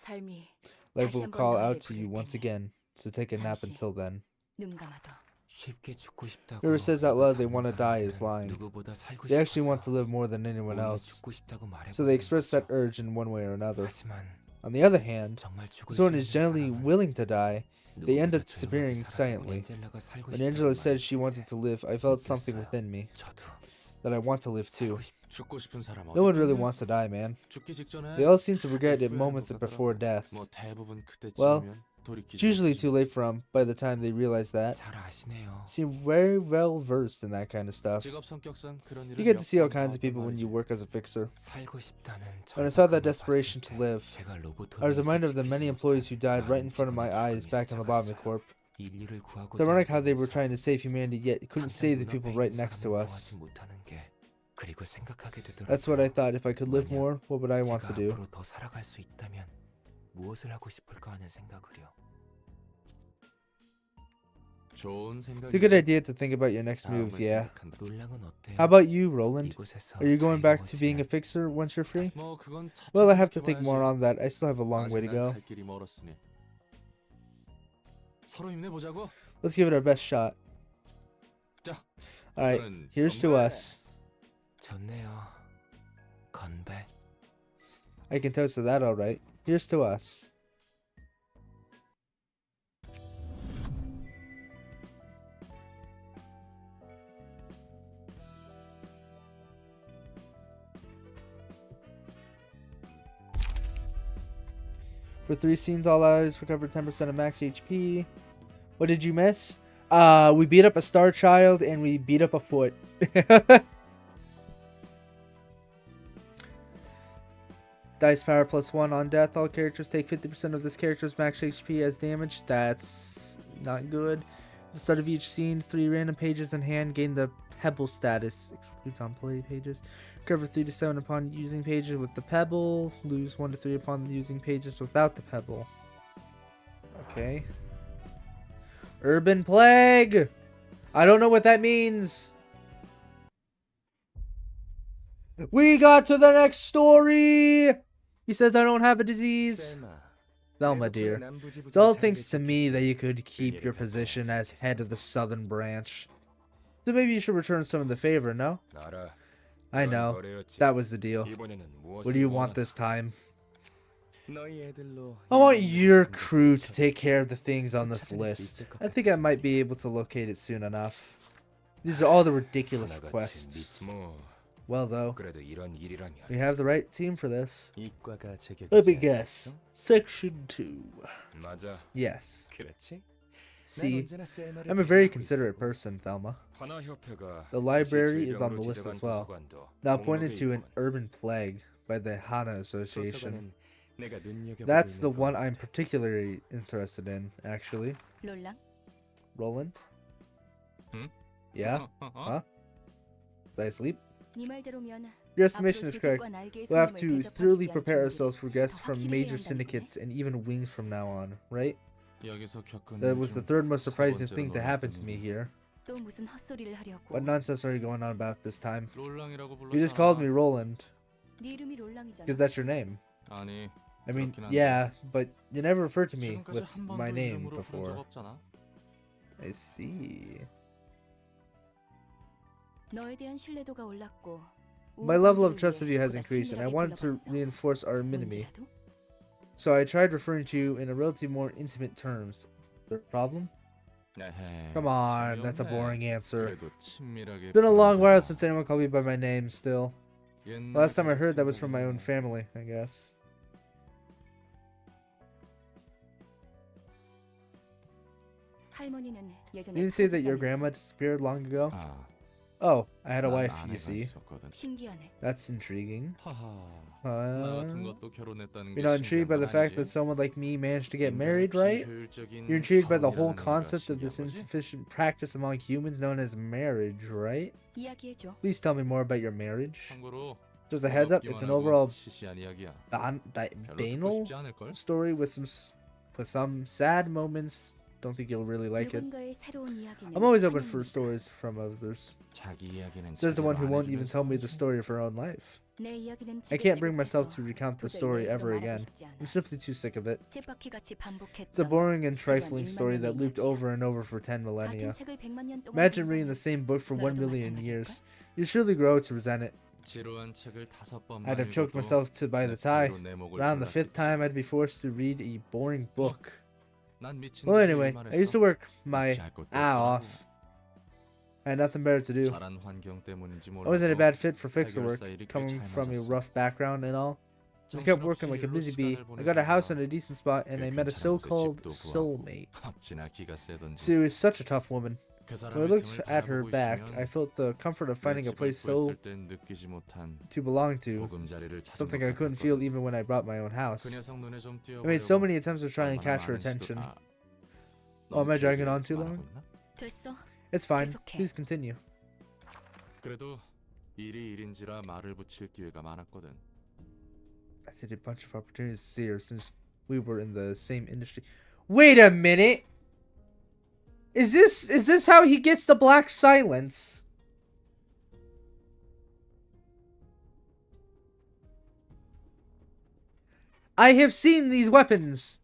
삶이 Life 다시 will 한번 call 너희를 out to you 부를 once 테니 again, so take a nap 잠시 until then. 눈 감아둬. 쉽게 죽고 싶다고 Whoever says out loud they want to 답하는 die is 사람들은 lying. 누구보다 살고 They actually 싶어서 want to live more than anyone 오히려 else, 죽고 싶다고 so they 말해버리는 express 거죠. that urge in one way or another. 하지만 On the other hand, 정말 죽을 if 수 someone 있는 is generally 사람은 willing to die, they end 누구보다 up disappearing 조용하게 살아서 silently. 엔젤라가 살고 When 싶다고 Angela said 말했죠. she wanted to live, I felt something 느꼈어요. within me 저도 that I want to live too. 살고 싶. 죽고 싶은 사람 No one 어디 really 있냐? wants to die, man. 죽기 직전에 They all seem to regret it 후회하는 moments 것 before 같더라고. death. 뭐 대부분 Well, 그때쯤이면 돌이키지 It's usually 못하지. too late for them by the time they realize that. 잘 아시네요. Seem very well versed in that kind of stuff. 직업 성격상 그런 You 일을 get to see all 몇 번 kinds of 봤단 people when you 말이지. work as a fixer. 살고 싶다는 When I saw that 절박함을 desperation 봤을 to 때 live, 제가 로보토를 I was reminded of the 지키지 many employees who died right in front of my 많은 eyes 직원의 back in the Bobby 죽음이 Corp. 쏟아졌어요. 인류를 구하고자 It's ironic how they were 하기 trying to save humanity yet couldn't 당장 save the 눈앞에 people 있는 right next to 사람을 us. 구하지 못하는 게 그리고 생각하게 되더라고요. That's what I thought. If I could live 만약 more, what would I want to 제가 do? 앞으로 더 살아갈 수 있다면 무엇을 하고 싶을까 하는 생각을요. 좋은 It's a 생각이지. good idea to think about your next 다음을 move, yeah. 생각한다. 놀랑은 어때요? How about you, Roland? 이곳에서 Are you going back to 자유로워지면 being a fixer once you're free? 뭐 그건 Well, I 차차 have to think 생각해봐야지. more on that. I still have a long way to 아직 go. 난 갈 길이 멀었으니. 서로 힘내보자고. Let's give it our best shot. 자, Alright, 우선은 here's to 건배. us. 좋네요. 건배. I can toast to that alright. Here's to us. For 3 scenes, all allies recover 10% of max HP. What did you miss? We beat up a Star Child and we beat up a foot. Dice power +1 on death. All characters take 50% of this character's max HP as damage. That's not good. At the start of each scene, 3 random pages in hand gain the Pebble status. Excludes on play pages. Recover 3 to 7 upon using pages with the Pebble. Lose 1 to 3 upon using pages without the Pebble. Okay. Urban Plague! I don't know what that means. We got to the next story! He says I don't have a disease. Thelma, dear. It's all thanks to me that you could keep your position as head of the southern branch. So maybe you should return some of the favor, no? I know. That was the deal. What do you want this time? I want your crew to take care of the things on this list. I think I might be able to locate it soon enough. These are all the ridiculous requests. Well, though, we have the right team for this. Let me guess. Section 2. Yes. See, I'm a very considerate person, Thelma. The library is on the list as well. Now pointed to an urban plague by the Hana Association. That's the one I'm particularly interested in, actually. 롤랑, Roland? Yeah? Huh? Was I asleep? 네 말대로면 Your estimation is correct. 조직과 날개의 We'll have 사람을 to 대접하기 thoroughly 위한 prepare 준비를 ourselves for guests 더 from 확실히 major 해야 한다는 syndicates and even wings from now on, right? 여기서 겪은 That was the 중 third most surprising 첫 thing to 번째로 happen to 놀랐던 me 일은 here. 또 무슨 헛소리를 하려고. What nonsense are you going on about this time? 롤랑이라고 You just called me 불렀잖아. Roland, 네 이름이 롤랑이잖아. because that's your name. 아니, I mean, 그렇긴 한데 yeah, but you never referred to me 지금까지 with 한 번도 my name 이름으로 부른 적 before. 없잖아. I see. 너에 대한 신뢰도가 올랐고. My level of trust of you has increased, and I wanted to reinforce our enmity. 문제라도? So I tried referring to you in a relatively more intimate terms. The problem? 에헤이, Come on, that's a 재미없네. boring answer. 그래도 친밀하게 It's been a long while 부른다. since anyone called me by my name still. 옛날 Last time I heard that was 가족들도 from my own family, I guess. 할머니는 예전에 You didn't say that your 사직당했어. grandma disappeared long ago? 아, Oh, I had a 난 wife, 아내가 you see. 있었거든. 신기하네. That's intriguing. 하하. 나 같은 Uh, 것도 결혼했다는 게 you're not intrigued by the fact that 신기한 건 someone like me managed to get 아니지? married, right? 비효율적인 You're intrigued by the whole 파혼이라는 concept 의미가 of this 신기한 거지? insufficient practice among humans known as marriage, right? 이야기해줘. Please tell me more about your marriage. 참고로 Just a heads up, it's an overall 시시한 이야기야. 별로 듣고 banal 싶지 않을걸? story with some sad moments. Don't think you'll really like it. 누군가의 새로운 이야기는 I'm always open for 환영입니다. stories from others. 자기 이야기는 Says the one who 제대로 안 won't even 해주면서 tell me the 말이지. story of her own life. 내 이야기는 I can't bring 지긋지긋해서 myself to recount the 도저히 story 내 ever 입으로 again. 말하고 싶지 않아. I'm simply too sick of it. 쳇바퀴같이 반복했던 It's a boring and 지루한 trifling 1만 story 년의 that looped 이야기야. over and over for 10 같은 millennia. 책을 100만 년 동안 Imagine 읽는 reading the 거면 same book for 1 너라도 million 마찬가지일까? years. You surely grow to resent it. 지루한 책을 5번만 I'd have choked 읽어도 myself to by the tie. 내 목을 Around the 5th 졸랐겠지. time, I'd be forced to read a boring book. 난 미친 Well, 듯이 anyway, 일만 I used to 했어. work my 할 것도 아 없더라고. off. I had nothing better to do. 잘한 환경 때문인지 I wasn't a 몰라도 bad fit for fixer work, 해결사 일이 꽤 coming 잘 from a 맞았어. rough background and all. Just kept working like a busy bee. I got a house in a decent spot, and I met a so-called soulmate. 어찌나 기가 세던지. She was such a tough woman. 그 When I 사람의 looked 틈을 at her 바라보고 back, 있으면 I felt the comfort of finding a 내 집을 place so 구했을 땐 느끼지 못한 to belong to, 보금자리를 찾은 something 것 I couldn't 같았거든. feel even when I brought my own house. 그 녀석 눈에 좀 I made so 띄어보려고 many attempts to try and 얼마나 catch her 많은 시도- attention. 아, Oh, am I 넌 dragging 길게 on too 말하고 long? 있나? 됐어. It's fine. 계속해. Please continue. 그래도 일이 일인지라 말을 붙일 기회가 많았거든. I had a bunch of opportunities to see her since we were in the same industry. Wait a minute. Is this how he gets the black silence? I have seen these weapons.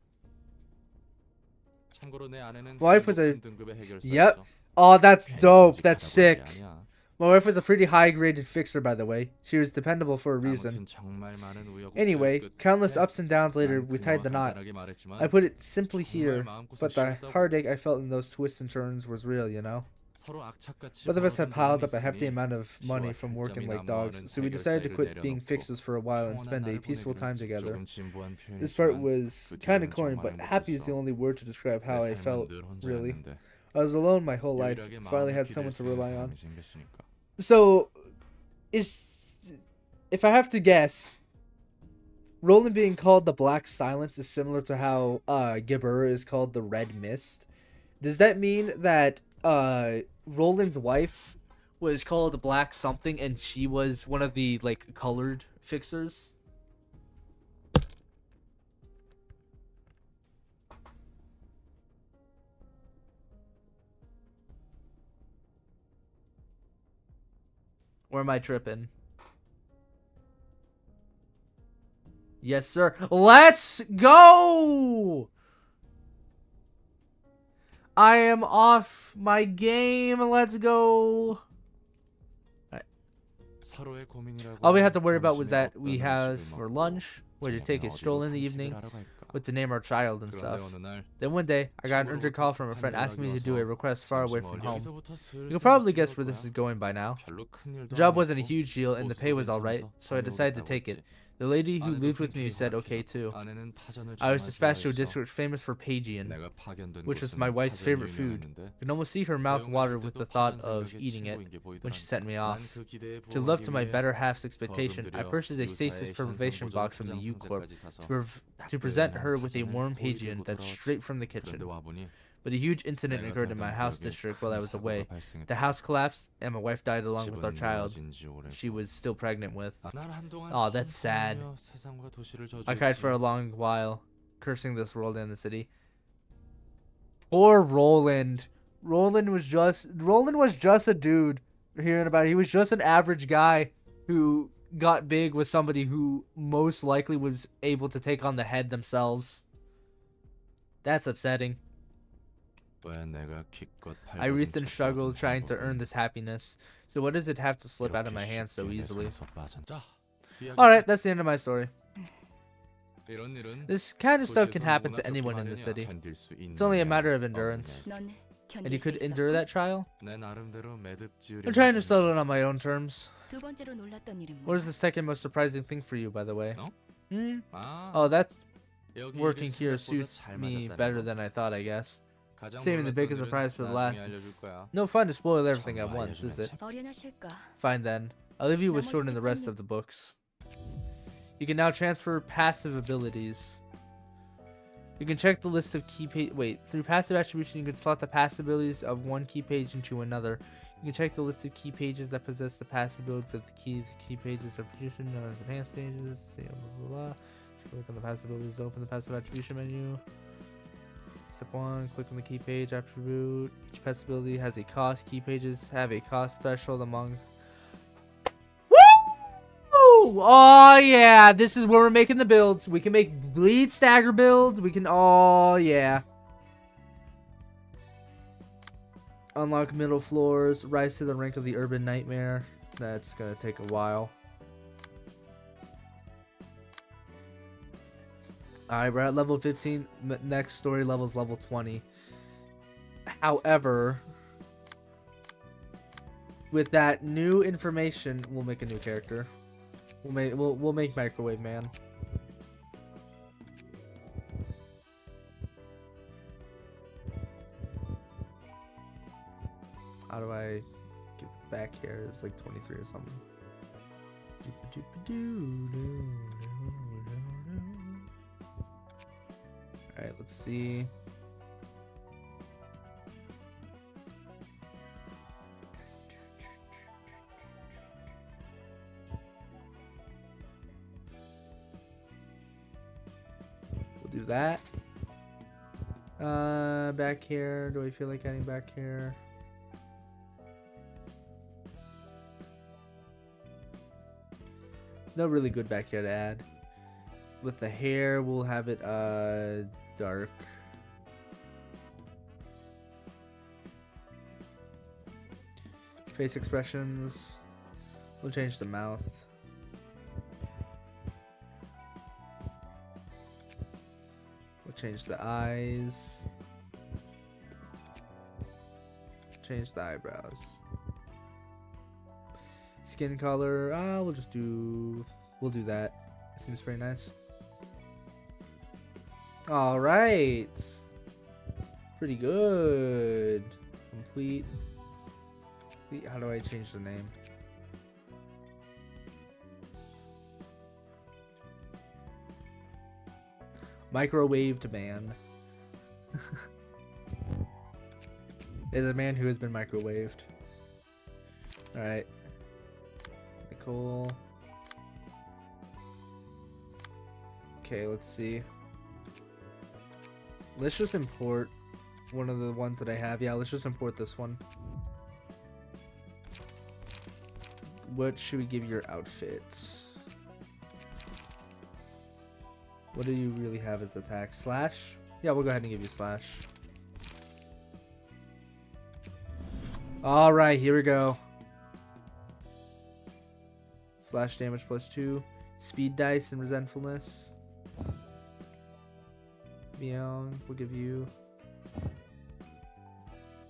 참고로 내 아내는 Wife was a- 높은 등급의 해결사였어. Yep. Oh, that's dope. 괜히 That's 받아보는 sick. 게 아니야. My wife was a pretty high-graded fixer, by the way. She was dependable for a reason. 아무튼 정말 많은 우여곡절 Anyway, 끝에 countless ups and downs later, 난 we tied the knot. 간단하게 말했지만 I put it simply 정말 here, 마음고생 but the 심했다고. heartache I felt in those twists and turns was real, you know? 서로 악착같이 Both of us had 벌어진 piled 돈이 up a hefty 있으니 amount of money 희와 from working 단점이 like dogs, 난무하는 so we decided to 해결사이를 quit being 내려놓고 fixers for a while and 평온한 spend a 날을 peaceful time 보내기는 together. 조금 진부한 This part 표현이지만 was 그 kind of 뒤로는 corny, but 정만을 happy is the 못했어. only word to describe how I 내 felt, 삶은 늘 really. 혼자였는데 I was alone my whole life, 유일하게 finally 마음을 had 기댈 someone 수 to 있는 rely on. 사람이 생겼으니까. So, if I have to guess, Roland being called the Black Silence is similar to how Gibber is called the Red Mist. Does that mean that Roland's wife was called Black something and she was one of the like colored fixers? Or am I tripping? Yes, sir. Let's go! I am off my game. Let's go. 서로의 고민이라고 All we had to worry about was 점심에 that 어떤 we have 음식을 for 먹고 lunch, where to take a 저녁에는 stroll 어디로 in the 산책을 evening, 하러 갈까? what to name our child and 그런데 stuff. 어느 날 Then one day, I got an 친구로부터 urgent call from a 급한 friend asking me to do a 연락이 request far away 잠시 from 멀리 home. 여기서부터 슬슬 You can probably 느끼는 guess where this 거야. is going by now. 별로 큰 일도 The job wasn't a 아니었고 huge deal and the pay 보수도 was alright, 괜찮아서 so I decided to 다녀오겠다고 take it. 했지. The lady who 아내도 lived with me 흔쾌히 said okay 허락해서 too. 아내는 파전을 I was 정말 dispatched to a 좋아했어. district famous for Pagian, 내가 파견된 which was 곳은 my wife's 파전이 favorite food. 유명했는데 You can almost see her mouth 내용을 water 쓸 with 때도 the thought 파전 of 생각에 eating it 친구인 게 when she 보이더라니까. sent me off. 난 그 기대에 To live to 부응하기 my 위해 better half's expectation, I 거금들여 purchased a stasis 유사의 preservation 현상 box from the 보존 U Corp 포장상자까지 사서 to present 그때는 her with a 파전을 warm 고이 Pagian 들고 that's 돌아왔지. straight from the 그런데 kitchen. 와보니 But a huge incident 내가 occurred in my 살던 house 지역에 district while I 큰 was away. 사고가 발생했다. The house collapsed and my wife died along with our 집은 child 무너진 지 오래고. she was still pregnant with. 난 한동안 Oh, that's sad. 펑펑하며 세상과 도시를 I cried for a 저주했지. long while, cursing this world and the city. Poor Roland. Roland was just a dude. Hearing about it. He was just an average guy who got big with somebody who most likely was able to take on the head themselves. That's upsetting. 왜 내가 기껏 I 팔거든 wreathed and 찾아오던 struggled trying to 행복을 earn this happiness. So what does it have to slip out of my 이렇게 hands so 쉽게 내 easily? 손에서 빠져. 자, 이야기 Alright, that's the end of my story. 이런 일은 This kind of stuff can 도시에서 happen to 누구나 anyone in the 겪기만 city. 해야 견딜 수 있는 It's only a matter of 일이야. endurance. 넌 And 견딜 you 수 could 있어? endure that trial? 내 나름대로 매듭 지으려 I'm trying to settle it on my own terms. 두 번째로 놀랐던 일은 What is 뭐야? the second most surprising thing for you, by the way? No? Hmm? 아, Oh, that's 여기 working 일이 here 생각보다 suits 잘 me 맞았다는 better 거. than I thought, I guess. 가장 Saving the 놀랐던 biggest 일은 surprise for the 나중에 last. 알려줄 It's 거야. no fun to spoil everything at 전부 once, is it? 알려주겠지. 어련하실까? Fine then. I'll leave you with 나머지 sorting the rest 특징은- of the books. You can now transfer passive abilities. You can check the list of key page. Wait, through passive attribution, you can slot the passive abilities of one key page into another. You can check the list of key pages that possess the passive abilities of the key pages of production, known as enhanced stages. See, blah blah blah. Click on the passive abilities to open the passive attribution menu. Step 1, click on the key page attribute. Each passive ability has a cost. Key pages have a cost threshold among. Woo! Oh yeah, this is where we're making the builds. We can make bleed stagger builds. We can. Oh yeah. Unlock middle floors. Rise to the rank of the urban nightmare. That's gonna take a while. Alright, we're at level 15. Next story level is level 20. However, with that new information, we'll make a new character. We'll make Microwave Man. How do I get back here? It's like 23 or something. Alright, let's see. We'll do that. Back here. Do I feel like adding back here? No really good back here to add. With the hair, we'll have it dark. Face expressions. We'll change the mouth. We'll change the eyes. change the eyebrows. Skin color, we'll do that. Seems very nice. All right, pretty good. Complete. How do I change the name? Microwaved man. Is a man who has been microwaved. All right. Cool. Okay, let's see. Let's just import one of the ones that I have. Yeah, let's just import this one. What should we give your outfit? What do you really have as attack? Slash? Yeah, we'll go ahead and give you slash. All right, here we go. Slash damage +2. Speed dice and resentfulness. Meowing, we'll give you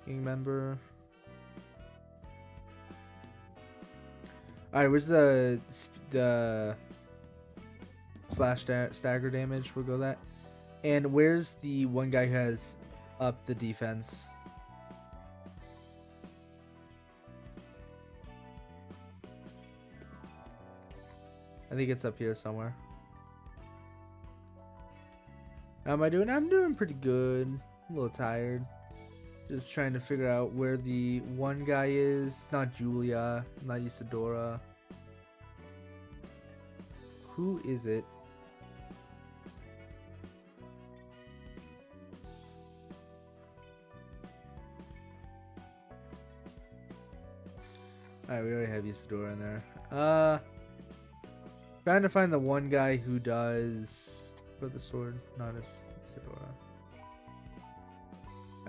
gang member. All right, where's the slash stagger damage? We'll go that. And where's the one guy who has up the defense? I think it's up here somewhere. How am I doing? I'm doing pretty good. A little tired. Just trying to figure out where the one guy is. Not Julia, not Isadora. Who is it? Alright, we already have Isadora in there. Trying to find the one guy who does for the sword, not Isadora.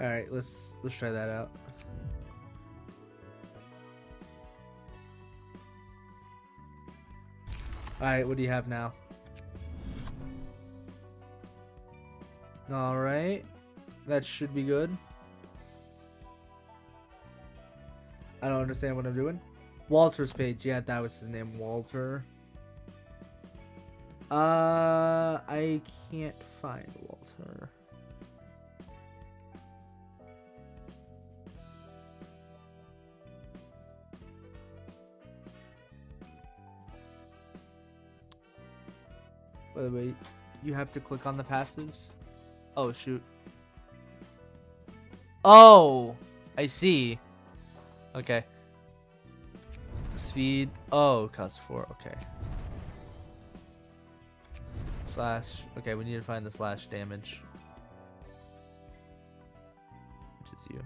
Alright, let's try that out. Alright, what do you have now? Alright. That should be good. I don't understand what I'm doing. Walter's page. Yeah, that was his name. Walter. I can't find Walter. By the way, you have to click on the passives. Oh, shoot. Oh, I see. Okay. Speed. Oh, cost 4. Okay. Slash. Okay, we need to find the slash damage. Which is you.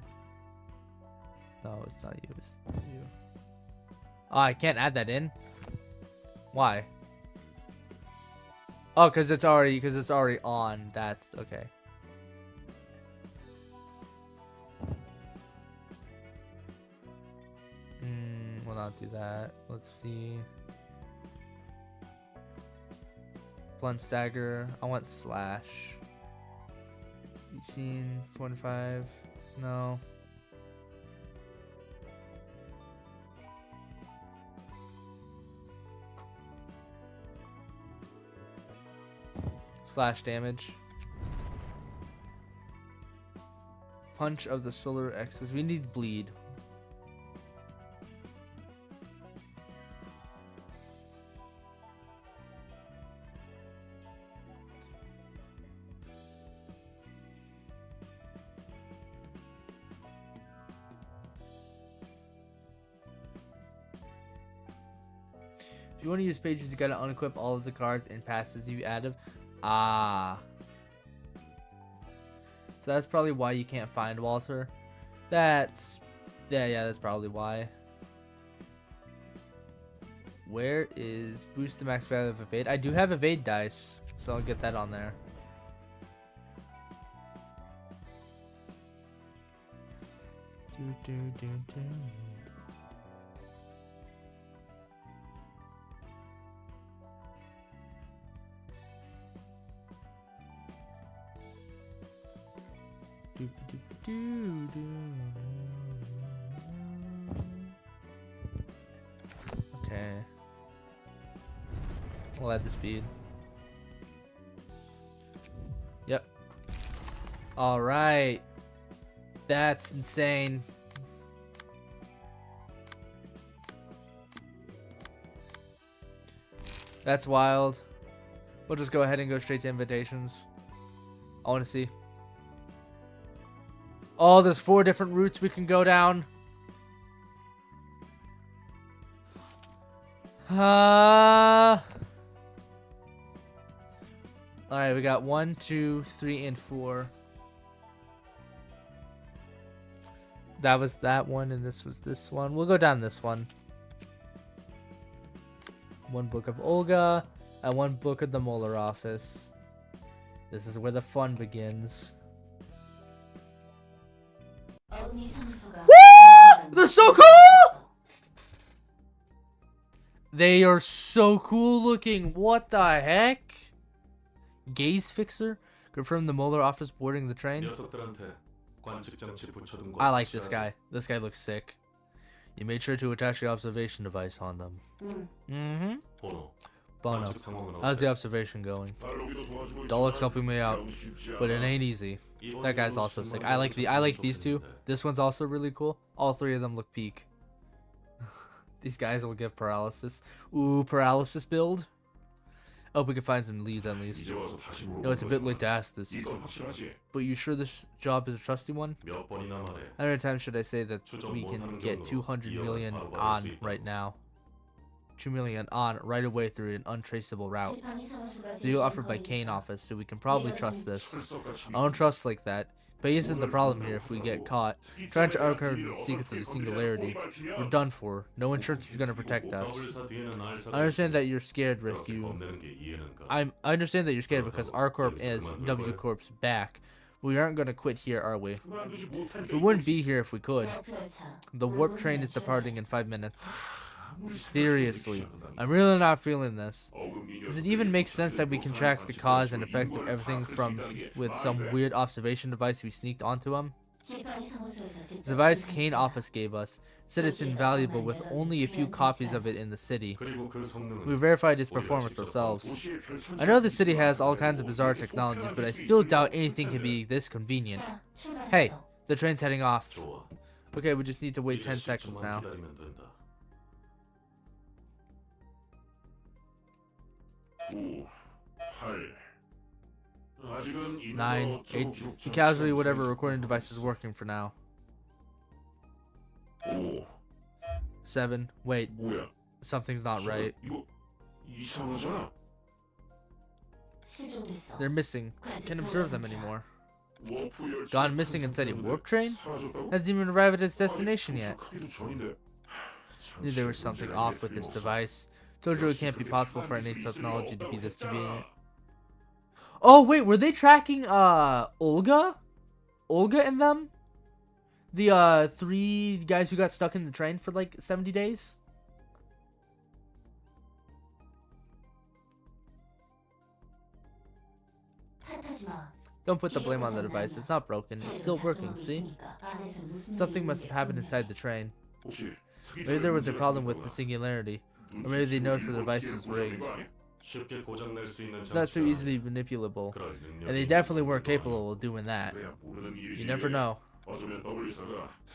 No, it's not you. It's you. Oh, I can't add that in? Why? Oh, because it's already on. That's okay. We'll not do that. Let's see. Blunt stagger. I want slash. 18, 25. No. Slash damage. Punch of the solar X's. We need bleed. If you want to use pages, you gotta unequip all of the cards and passes you added. Ah. So that's probably why you can't find Walter. That's... Yeah, that's probably why. Where is boost the max value of evade? I do have evade dice, so I'll get that on there. We'll add the speed. Yep. All right. That's insane. That's wild. We'll just go ahead and go straight to invitations. I want to see. Oh, there's 4 different routes we can go down. Alright, we got 1, 2, 3, and 4. That was that one, and this was this one. We'll go down this one. 1 book of Olga, and 1 book of the Molar office. This is where the fun begins. Woo! They're so cool! They are so cool looking. What the heck? Gaze fixer? Confirm the Molar office boarding the train. 녀석들한테 관측 장치 붙여둔 거 I like this 확실하지? guy. This guy looks sick. You made sure to attach the observation device on them. Mm-hmm. 보노. Bono. 관측 상황은 How's the 어때? observation going? Dalek's helping me out, but it ain't easy. That guy's also sick. I like these two. This one's also really cool. All 3 of them look peak. These guys will give paralysis. Ooh, paralysis build. Hope we can find some leads at least. No, it's a bit late to ask this, but you sure this job is a trusty one? 몇 번이나 말해. How many times should I say that we can get 200 million on right now? 2 million on right away through an untraceable route. Deal offered by Kane office, so we can probably trust this. I don't trust like that, but isn't the problem here if we get caught trying to uncover the secrets of the singularity? We're done for. No insurance is gonna protect us. I understand that you're scared, Rescue. I understand that you're scared because R Corp is W Corp's back. We aren't gonna quit here, are we? We wouldn't be here if we could. The warp train is departing in 5 minutes. Seriously, I'm really not feeling this. Does it even make sense that we can track the cause and effect of everything from with some weird observation device we sneaked onto him? The device Kane office gave us said it's invaluable with only a few copies of it in the city. We verified its performance ourselves. I know the city has all kinds of bizarre technologies, but I still doubt anything can be this convenient. Hey, the train's heading off. 좋아. Okay, we just need to wait 10 seconds now. 기다리면 된다. 9, 8. Casually, whatever recording device is working for now. 7. Wait, something's not right. They're missing. Can't observe them anymore. Gone missing inside a warp train? Hasn't even arrived at its destination yet. Knew there was something off with this device. Told you it can't be possible for any technology to be this convenient. Oh wait, were they tracking Olga? Olga and them? The 3 guys who got stuck in the train for like 70 days? Don't put the blame on the device. It's not broken. It's still working, see? Something must have happened inside the train. Maybe there was a problem with the singularity. Or maybe they noticed the device was rigged. It's not so easily manipulable. And they definitely weren't capable of doing that. You never know.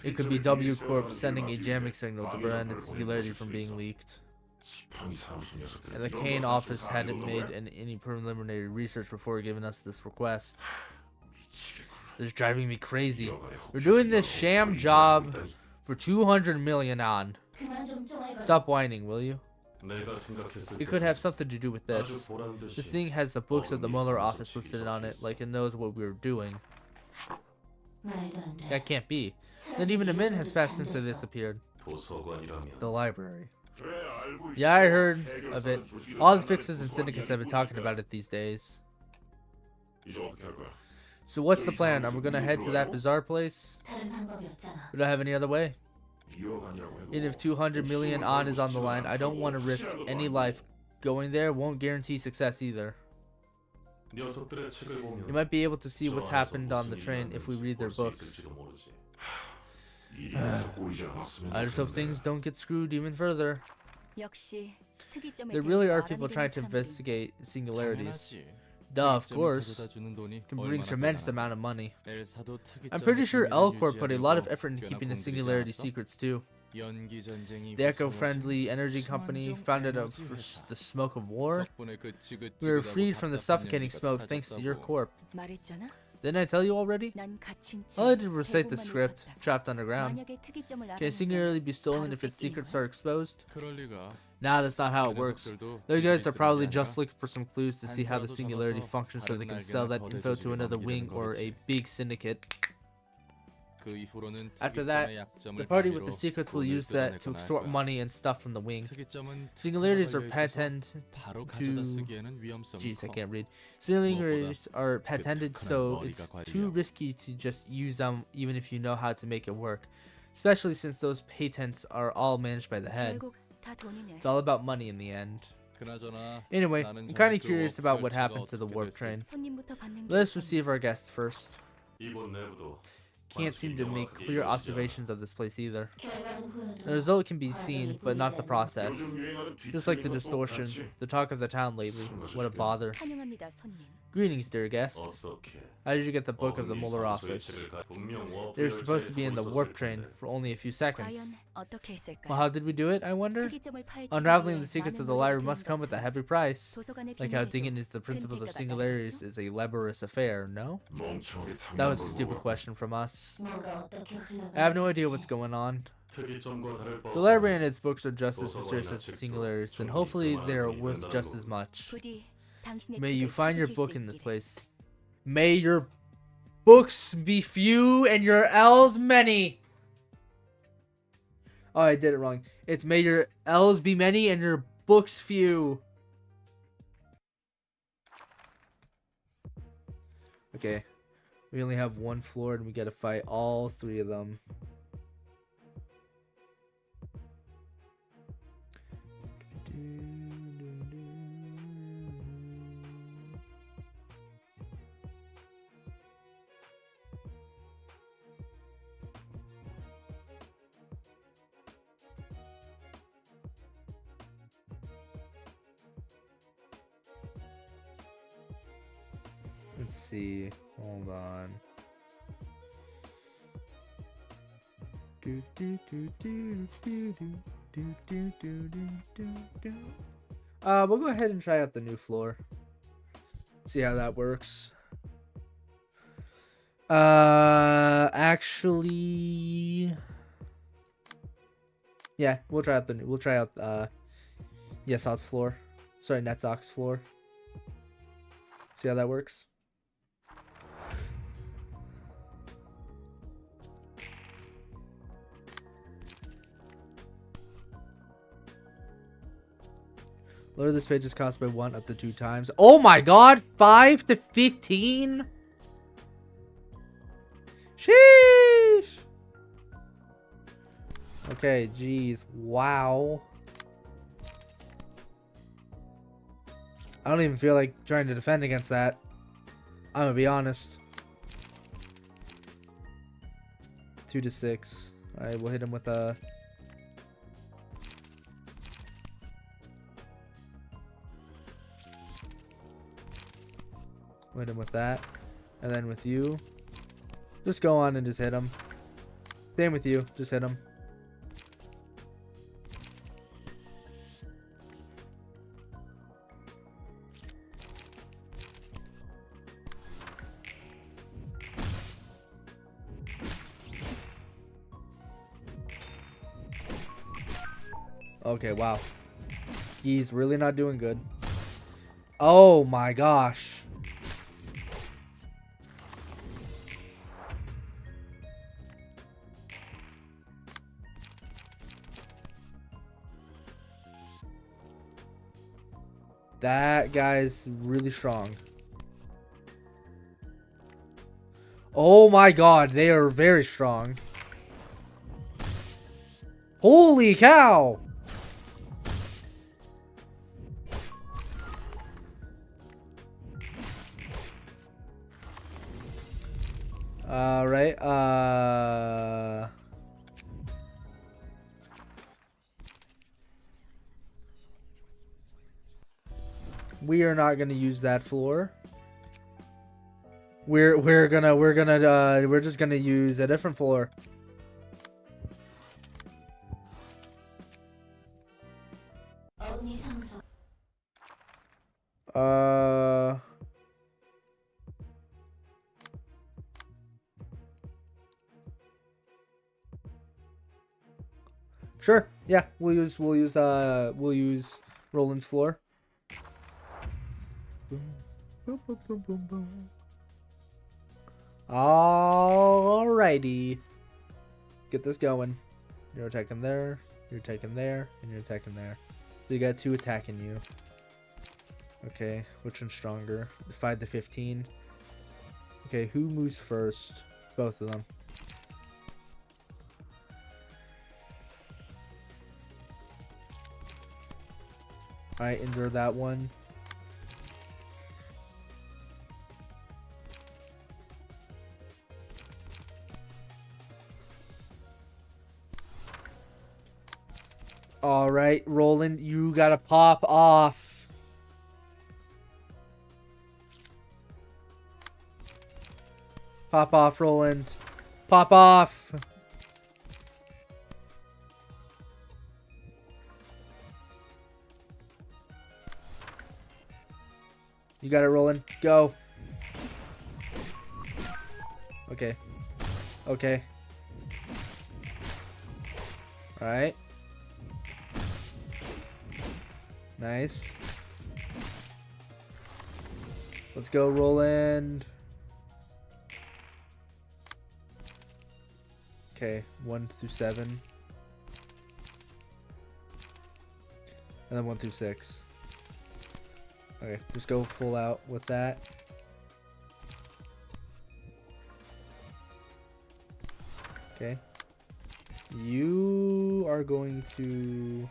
It could be W Corp sending a jamming signal to prevent its singularity from being leaked. And the Kane office hadn't made any preliminary research before giving us this request. It's driving me crazy. We're doing this sham job for 200 million on. Stop whining, will you? It could have something to do with this. This thing has the books of the Mueller office listed on it, like it knows what we're doing. That can't be. Not even a minute has passed since they disappeared. The library. Yeah, I heard of it. All the fixers and syndicates have been talking about it these days. So what's the plan? Are we gonna head to that bizarre place? We don't have any other way. And if 200 million on is on the line, I don't want to risk any life. Going there won't guarantee success either. You might be able to see what's happened on the train if we read their books. I just hope things don't get screwed even further. 역시 특이점에 There really 대해서 are people 알아내려는 trying to 사람들이 investigate singularities. 당연하지. Duh, of 특이점이 course. 가져다 주는 돈이 Can bring 얼마나 tremendous 대단하나. amount of money. 엘사도 특이점의 I'm pretty sure 비밀을 L-Corp put a lot of 유지하려고 effort into 꽤나 keeping the 공들이지 singularity 않았어? secrets too. 연기 전쟁이 The 후сл어진 eco-friendly energy company, 친환경 founded of 에너지 회사. the smoke of war. 덕분에 그 We were 지긋지긋하고 freed from the 답답한 suffocating 연기가 smoke thanks to your 사라졌다고. corp. 말했잖아. Didn't I tell you already? 난 갇힌 채 All I did was recite the 대부분만 script, 읽었다. trapped underground. 만약에 특이점을 Can a 알아내면 singularity be stolen 바로 if its 뺏기는 secrets 거야? are exposed? 그럴 리가. Nah, that's not how it 그 works. 녀석들도 Those guys are 지들이 probably 쓰는 게 just 아니라 looking for some clues to see how the 한수라도 singularity 잡아서 functions so they can 다른 sell that 날개나 info to 거대 another 조직에 wing or a 넘기려는 big syndicate. 그 이후로는 After that, 특이점의 약점을 The party with 빌미로 the secrets will 돈을 use that to 뜯어내거나 할 extort 거야. money and stuff from the wing. 특이점은 Singularities are 특허가 걸려 있어서 patented 바로 가져다 to- 쓰기에는 위험성이 Jeez, I 커. can't read. Singularities are patented, 특허는 so 머리가 it's 관리야. too risky to just use them, even if you know how to make it work. Especially since those patents are all managed by the head. 결국 다 돈이네. It's all about money in the end. 그나저나 Anyway, 나는 I'm kind of 전에 그 curious 워프 about what 설치가 happened to the 어떻게 warp 됐어? train. 손님부터 받는 게 Let's 우선. receive our guests first. 이번 내부도 Can't seem to make clear observations of this place either. 결과는 The 보여도 result can be seen, but not the process. 요즘 유행하는 Just like the 뒤틀린 것 distortion, 똑같이. the talk of the town lately. What a bother. 환영합니다, 손님. Greetings, dear guests. 어떻게 How did you get the book of the 어금니 Mueller 산소의 office? 책을 가- 분명 워프 They were supposed to be 열차에 in the 타고 warp 있었을 train 텐데. for only a few seconds. 과연 어떻게 했을까요? Well, how did we do it, I wonder? 특이점을 파헤치기 Unraveling 위해 the secrets of 많은 the library 노력을 must come with a 기울인 heavy price. 도서관의 Like how 비밀에도 digging into the principles of 끈기가 singularities 따르겠죠? is a laborious affair, no? 멍청하게 That 당연한 was a 걸 stupid 물어. question from us. 뭔가 어떻게 흘러가는지. I have no idea what's going on. 특이점과 다를 법 The library and its books are just as 도서관이나 mysterious as the 책도 singularities, then 충분히 hopefully 그만한 they are 돈이 worth 된다는 just 거고. as much. 부디 당신의 May you 책을 find your 찾으실 book 수 in this 있기를. place. May your books be few and your L's many. Oh, I did it wrong. It's may your L's be many and your books few. Okay. We only have one floor and we gotta fight all three of them. Let's see. Hold on. We'll go ahead and try out the new floor. See how that works. Actually, yeah, we'll try out Yesot's floor. Sorry, Netzok's floor. See how that works. Lower this page's cost by 1 up to 2 times. Oh my god! 5 to 15? Sheesh! Okay, geez. Wow. I don't even feel like trying to defend against that. I'm gonna be honest. 2 to 6. Alright, we'll hit him with a... Hit him with that. And then with you. Just go on and just hit him. Same with you. Just hit him. Okay, wow. He's really not doing good. Oh my gosh. That guy's really strong. Oh my god, they are very strong. Holy cow! Alright, We are not gonna use that floor. We're just gonna use a different floor. 어음이 상수. Sure. Yeah, we'll use Roland's floor. Boom, boom, boom, boom, boom, boom. Alrighty. Get this going. You're attacking there, you're attacking there, and you're attacking there. So you got 2 attacking you. Okay, which one's stronger? The 5 to 15. Okay, who moves first? Both of them. Alright, endure that one. Alright, Roland, you gotta pop off. Pop off, Roland. Pop off. You got it, Roland. Go. Okay. Okay. Alright. Nice. Let's go, Roland. Okay, 1 through 7. And then 1 through 6. Okay, just go full out with that. Okay. You are going to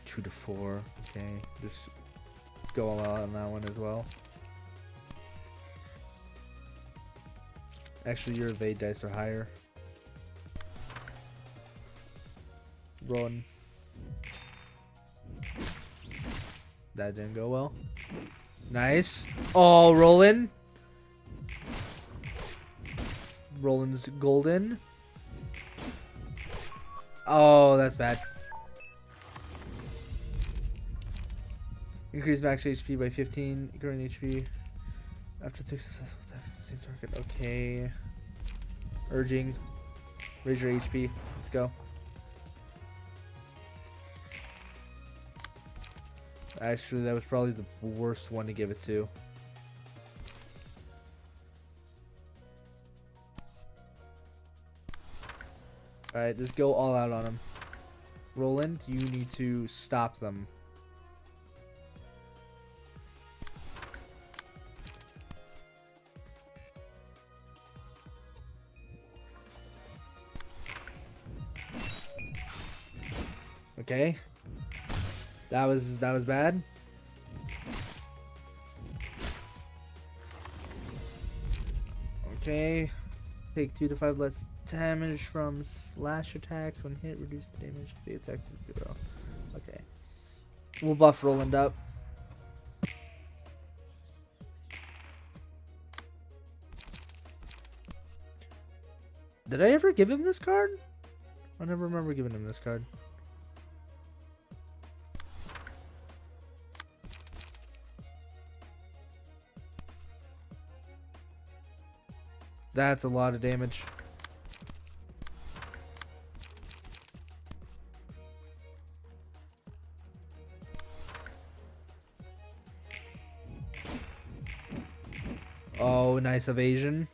2 to 4. Okay, just go all out on that one as well. Actually, your evade dice are higher. Run. That didn't go well. Nice. Oh, Roland. Roland's golden. Oh, that's bad. Increase max HP by 15. Current HP. After 6 successful attacks on the same target. Okay. Urging. Raise your HP. Let's go. Actually, that was probably the worst one to give it to. Alright, just go all out on him. Roland, you need to stop them. Okay. That was bad. Okay. Take 2 to 5 less damage from slash attacks when hit. Reduce the damage of the attack to 0. Okay. We'll buff Roland up. Did I ever give him this card? I never remember giving him this card. That's a lot of damage. Oh, nice evasion.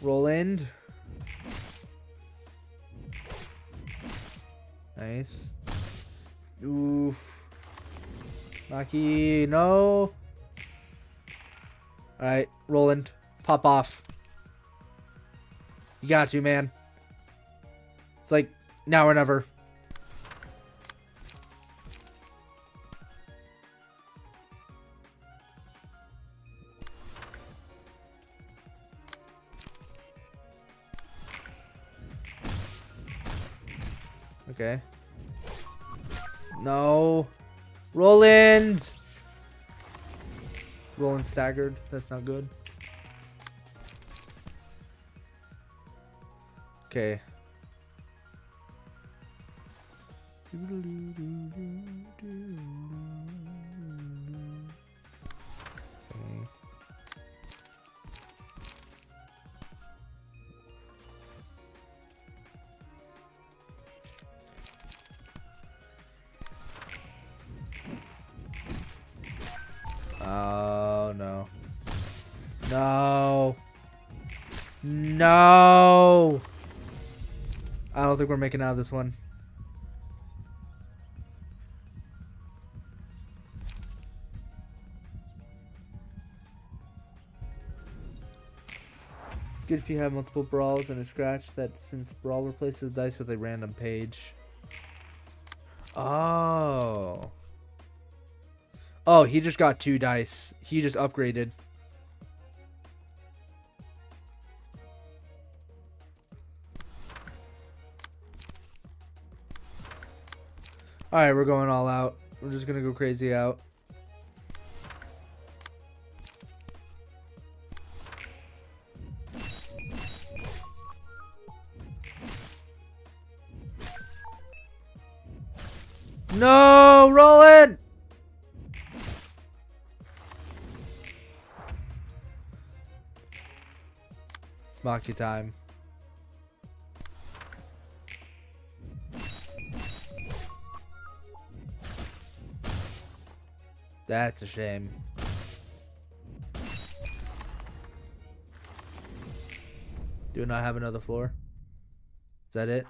Roland. Nice. Oof. Maki, no. Alright, Roland. Pop off. You got to, man. It's like now or never. Okay. No. Roland! Roland staggered. That's not good. Okay. Oh no. No. No. I don't think we're making out of this one. It's good if you have multiple brawls and a scratch that since brawl replaces dice with a random page. Oh. Oh, he just got 2 dice. He just upgraded. Alright, we're going all out. We're just gonna go crazy out. No, Roland! It's Maki time. That's a shame. Do not have another floor. Is that it?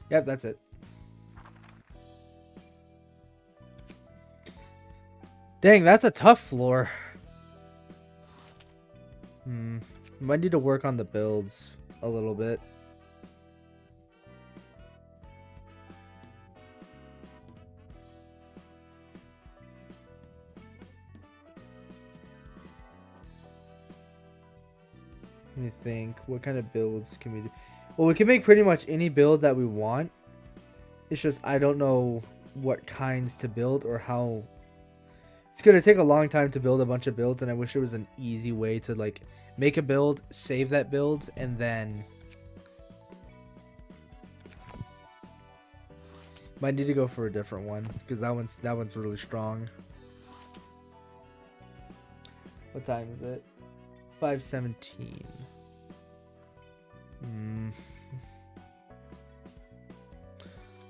Yep, that's it. Dang, that's a tough floor. Might need to work on the builds a little bit. Let me think. What kind of builds can we do? Well, we can make pretty much any build that we want. It's just I don't know what kinds to build or how. It's going to take a long time to build a bunch of builds, and I wish there was an easy way to like make a build, save that build, and then might need to go for a different one because that one's really strong. What time is it? 5:17.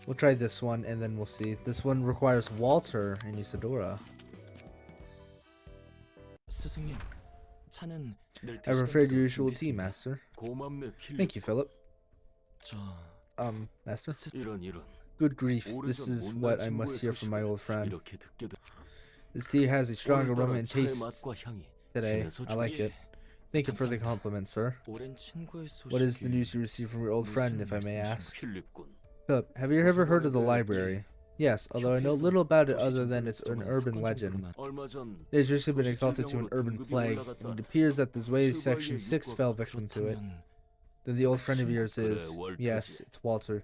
We'll try this one and then we'll see. This one requires Walter and Isadora. 스승님, 차는 늘 I preferred your usual tea, Master. 고맙네, 필립. Thank you, Philip. 저 Master. 이런. Good grief, this is 오래전 what 못난 I must hear from my old friend. 이렇게 듣게 돼. This tea has a strong aroma 오늘따라 and 차의 taste 맛과 향이 today. 진해서 I like 좋네. it. Thank you for the compliment, sir. 오랜 친구의 소식이 What is the news you received from your old friend, if I may ask? 필립군. Philip, have you ever heard of the library? Yes, although I know little about it other than it's an urban legend. 얼마 전 It has recently been exalted to an urban plague, and it appears that the way Section 6 fell victim to it. 그렇다면 Then the old friend of yours is... Yes, it's Walter.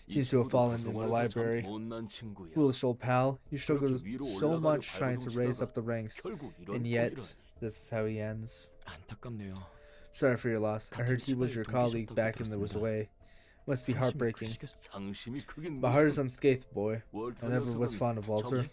Seems to have fallen in the library. 못난 친구야. Foolish old pal, you struggled so much trying to raise up the ranks, 결국 이런 and 거 yet, 이런. this is how he ends. 안타깝네요. Sorry for your loss. I heard he was your colleague back in the was away. Must be heartbreaking. 상심이 크긴 My heart is unscathed, boy. 월터 I never was 녀석은 fond of Walter. 저기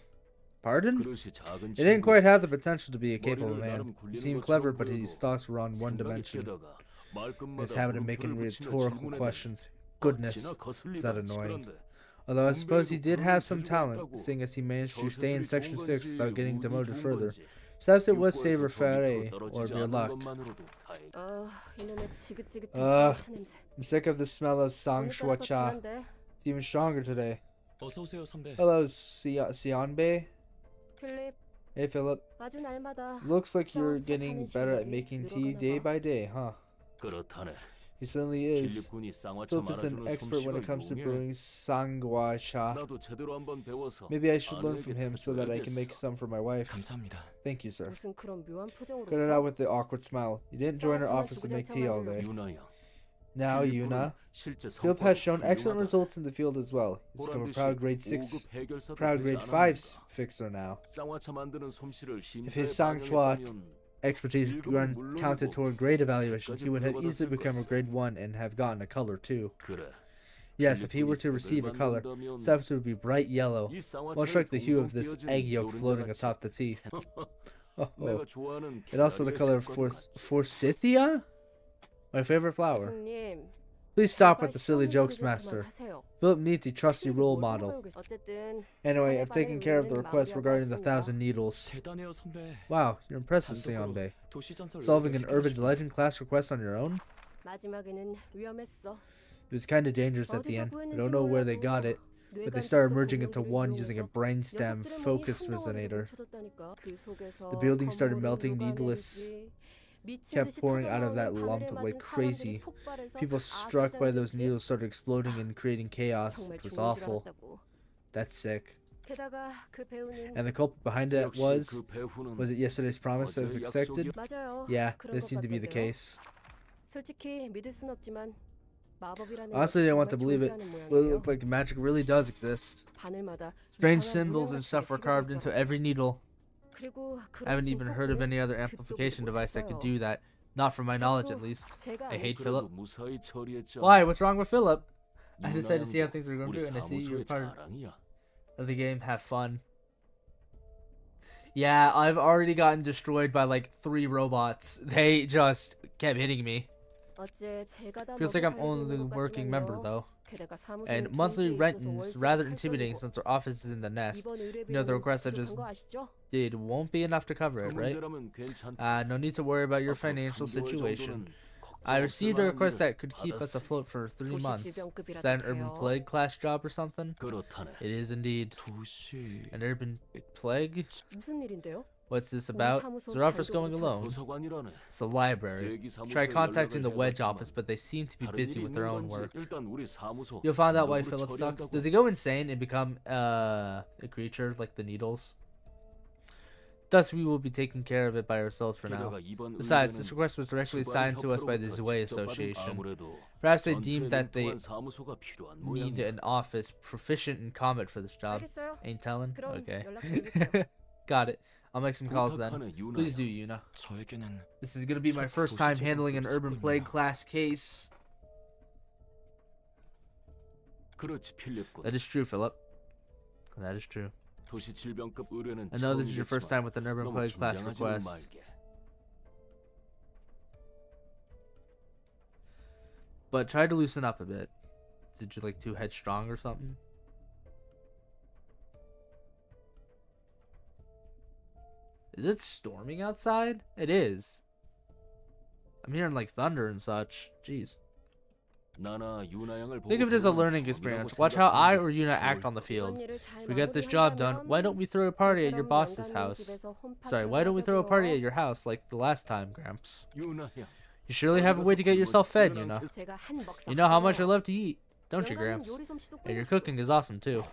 Pardon? 그릇이 작은 He didn't 친구. quite have the potential to be a capable 머리를 man. 나름 He 굴리는 seemed 것처럼 clever, but 보여도 his thoughts were on one 생각이 dimension. 깨다가 His 말끝마다 habit of making 물음표를 붙이며 rhetorical 질문에 questions. 대해 Goodness, 어찌나 거슬리다. is that annoying? 그런데 Although I suppose he did have some 운명도 talent, 그런 seeing as he managed to 저 stay in 세술이 Section 좋은 6 건지 without getting 운이 demoted 좋은 further. 건지 Perhaps it was 육고에서 Saber 저 Ferre, 밑으로 or 떨어지지 mere 않은 luck. 것만으로도 다행. 이놈의 지긋지긋한 Ugh. 차 냄새. I'm sick of the smell of Sang Shua 오늘따라 더 Cha. 진한데. It's even stronger today. 어서 오세요, 선배. Hello, Sionbe. 필립, Hey, Philip. 아주 날마다 Looks like you're 쌍 getting 착하는 better at 실력이 making tea 늘어가나 day 봐. by day, huh? 그렇다네. He certainly is. 필립 군이 쌍화차 Philip is an 말아주는 expert when it 솜씨가 comes to 용해. brewing Sangwa Cha. 나도 제대로 한번 배워서 Maybe I should learn 아내에게 from him so that I can make 타줘야겠어. some for my wife. 감사합니다. Thank you, sir. 무슨 그런 묘한 표정으로 Cut it 웃어? out with the awkward smile. You didn't join our 쌍화차만 office to make tea all day. 유나야, Now, 필립 군은 Yuna. 실제 Philip 성과가 has shown excellent 훌륭하다. results in the field as well. He's become a 보란 proud 듯이 grade 6, 5급 해결사도 proud 되지 grade 5 않았는가. fixer now. 쌍화차 만드는 솜씨를 If 심사에 his Sangchua 반영했다면 expertise 일급은 counted 물론이고 toward grade evaluation, 색까지 he would have 부여받았을 easily become a 것이다. grade 1 and have gotten a color too. 그래. Yes, if he were 필립 to 군이 receive a 색을 color, 만든다면 his substance would be bright yellow, 이 much 쌍화차를 like the hue of 동동 this 띄어진 egg yolk floating 노른자같이 atop the tea. Oh, 내가 좋아하는 and also the 계란의 color of 색과도 같이. forsythia? My favorite flower. 스승님, Please stop with 제발 the silly 시험의 jokes, 소리 좀 master. 그만하세요. Philip needs a trusty 필립이 role 뭘 model. 해보여겠- 어쨌든 Anyway, I've 상해발을 taken care of the 울리는 request 마무리하고 regarding the 왔습니다. 1,000 needles. 대단해요, 선배. Wow, you're impressive, 단독으로 Seonbae. 도시 전설 Solving an 의뢰를 urban 해결하시고 legend class request on your own? 마지막에는 위험했어. It was kinda dangerous at the end. I don't know where they got it, but they started merging into one using a brainstem focus resonator. The building started melting needless, kept pouring out of that lump like crazy. People struck by those needles started exploding and creating chaos. It was awful. That's sick. And the culprit behind it 역시 was 그 배후는 it yesterday's promise as 어제의 expected? 맞아요. Yeah, 그런 that 것 seemed to be the 같던데요. case. 솔직히 믿을 순 없지만 마법이라는 Honestly, I didn't want to 정말 believe it. 존재하는 Well, it 모양이에요. looked like magic really does exist. 바늘마다 Strange 이상한 symbols 문양 and 같은 stuff 게 were carved into 새겨졌다고. every needle. 그리고 그런 I haven't even heard of 증거들은 any other 듣도 amplification 보도 device that could 못했어요. do that. Not from my knowledge, at 결국 least. 제가 I hate 아니죠. Philip. 그래도 무사히 처리했죠. Why? What's wrong with Philip? I 유나 decided to see how 양도 things are going 우리 through, and I see you're 사무소의 part 자랑이야. of the game. Have fun. Yeah, I've already gotten destroyed by like 3 robots. They just kept hitting me. 어째 제가 다 Feels like 먹여 I'm 살리고 only 있는 것 working member 같지만요. though. 게다가 사무소는 And monthly 둥지에 rent 있어서 is 월세가 rather 살 intimidating 돈이고. since our office is in the nest. 이번 의뢰비는 You know, the request I 부족한 just 거 아시죠? did won't be enough to cover 그 it, right? 문제라면 괜찮다. No need to worry about your 앞으로 financial 3개월 situation. 정도는 I 걱정 received 없을 a 만한 request 일을 that could keep us 받았으니. afloat for 3 도시 months. Is 질병급이라 that an urban 해요. plague class job or something? 그렇다네. It is indeed. 도시 An urban plague? 무슨 일인데요? What's this 우리 about? 사무소 Is your office 발도 going 못 alone? 도서관이라네. It's the library. 세기 사무소에 Try contacting the 연락을 Wedge 해봤지만 office, but they seem to be 다른 busy 일이 with their 있는 own 건지 work. 일단 우리 사무소 You'll find out why 단독으로 Philip sucks. 처리한다고. Does he go insane and become a creature like the needles? Thus, we will be taking care of it by ourselves for now. 게다가 이번 Besides, 의뢰는 this request was directly 수반 signed to us by the 협회로부터 Zwei 직접 받은 Association. 아무래도 Perhaps they 전투에 deemed that they 능통한 사무소가 필요한 need 모양이야. an office proficient in combat for this job. 알겠어요. Ain't telling? 그럼 Okay. 연락드릴게요. Got it. I'll make some calls then. 부탁하네, 유나야. Please do, Yuna. 저에게는 This is gonna be my first time handling an urban plague class case. 그렇지, 필립군. That is true, Philip. That is true. 도시 질병급 의뢰는 I know this is your first time with an urban 너무 plague class 긴장하지는 request. 말게. But try to loosen up a bit. Did you like too headstrong or something? Is it storming outside? It is. I'm hearing like thunder and such. Jeez. 나나 유나 양을 보고 Think of it as a 배우는 learning 법이라고 experience. Watch how I or 생각하면 Yuna 좋을 act on the 거야. field. 이번 일을 잘 If we get this job done, 마무리한다면 why don't we throw a party at your 좀처럼 boss's 영감님 house? 집에서 홈파티를 Sorry, why don't we throw a party at 하자고요. your house like the last time, Gramps? 유나 양. You surely have a way to get yourself fed, Yuna. 제가 한 먹상 You know how much I 하잖아요. love to eat, don't you, 영감님 Gramps? 요리 솜씨도 And your 끝내주고. cooking is awesome too.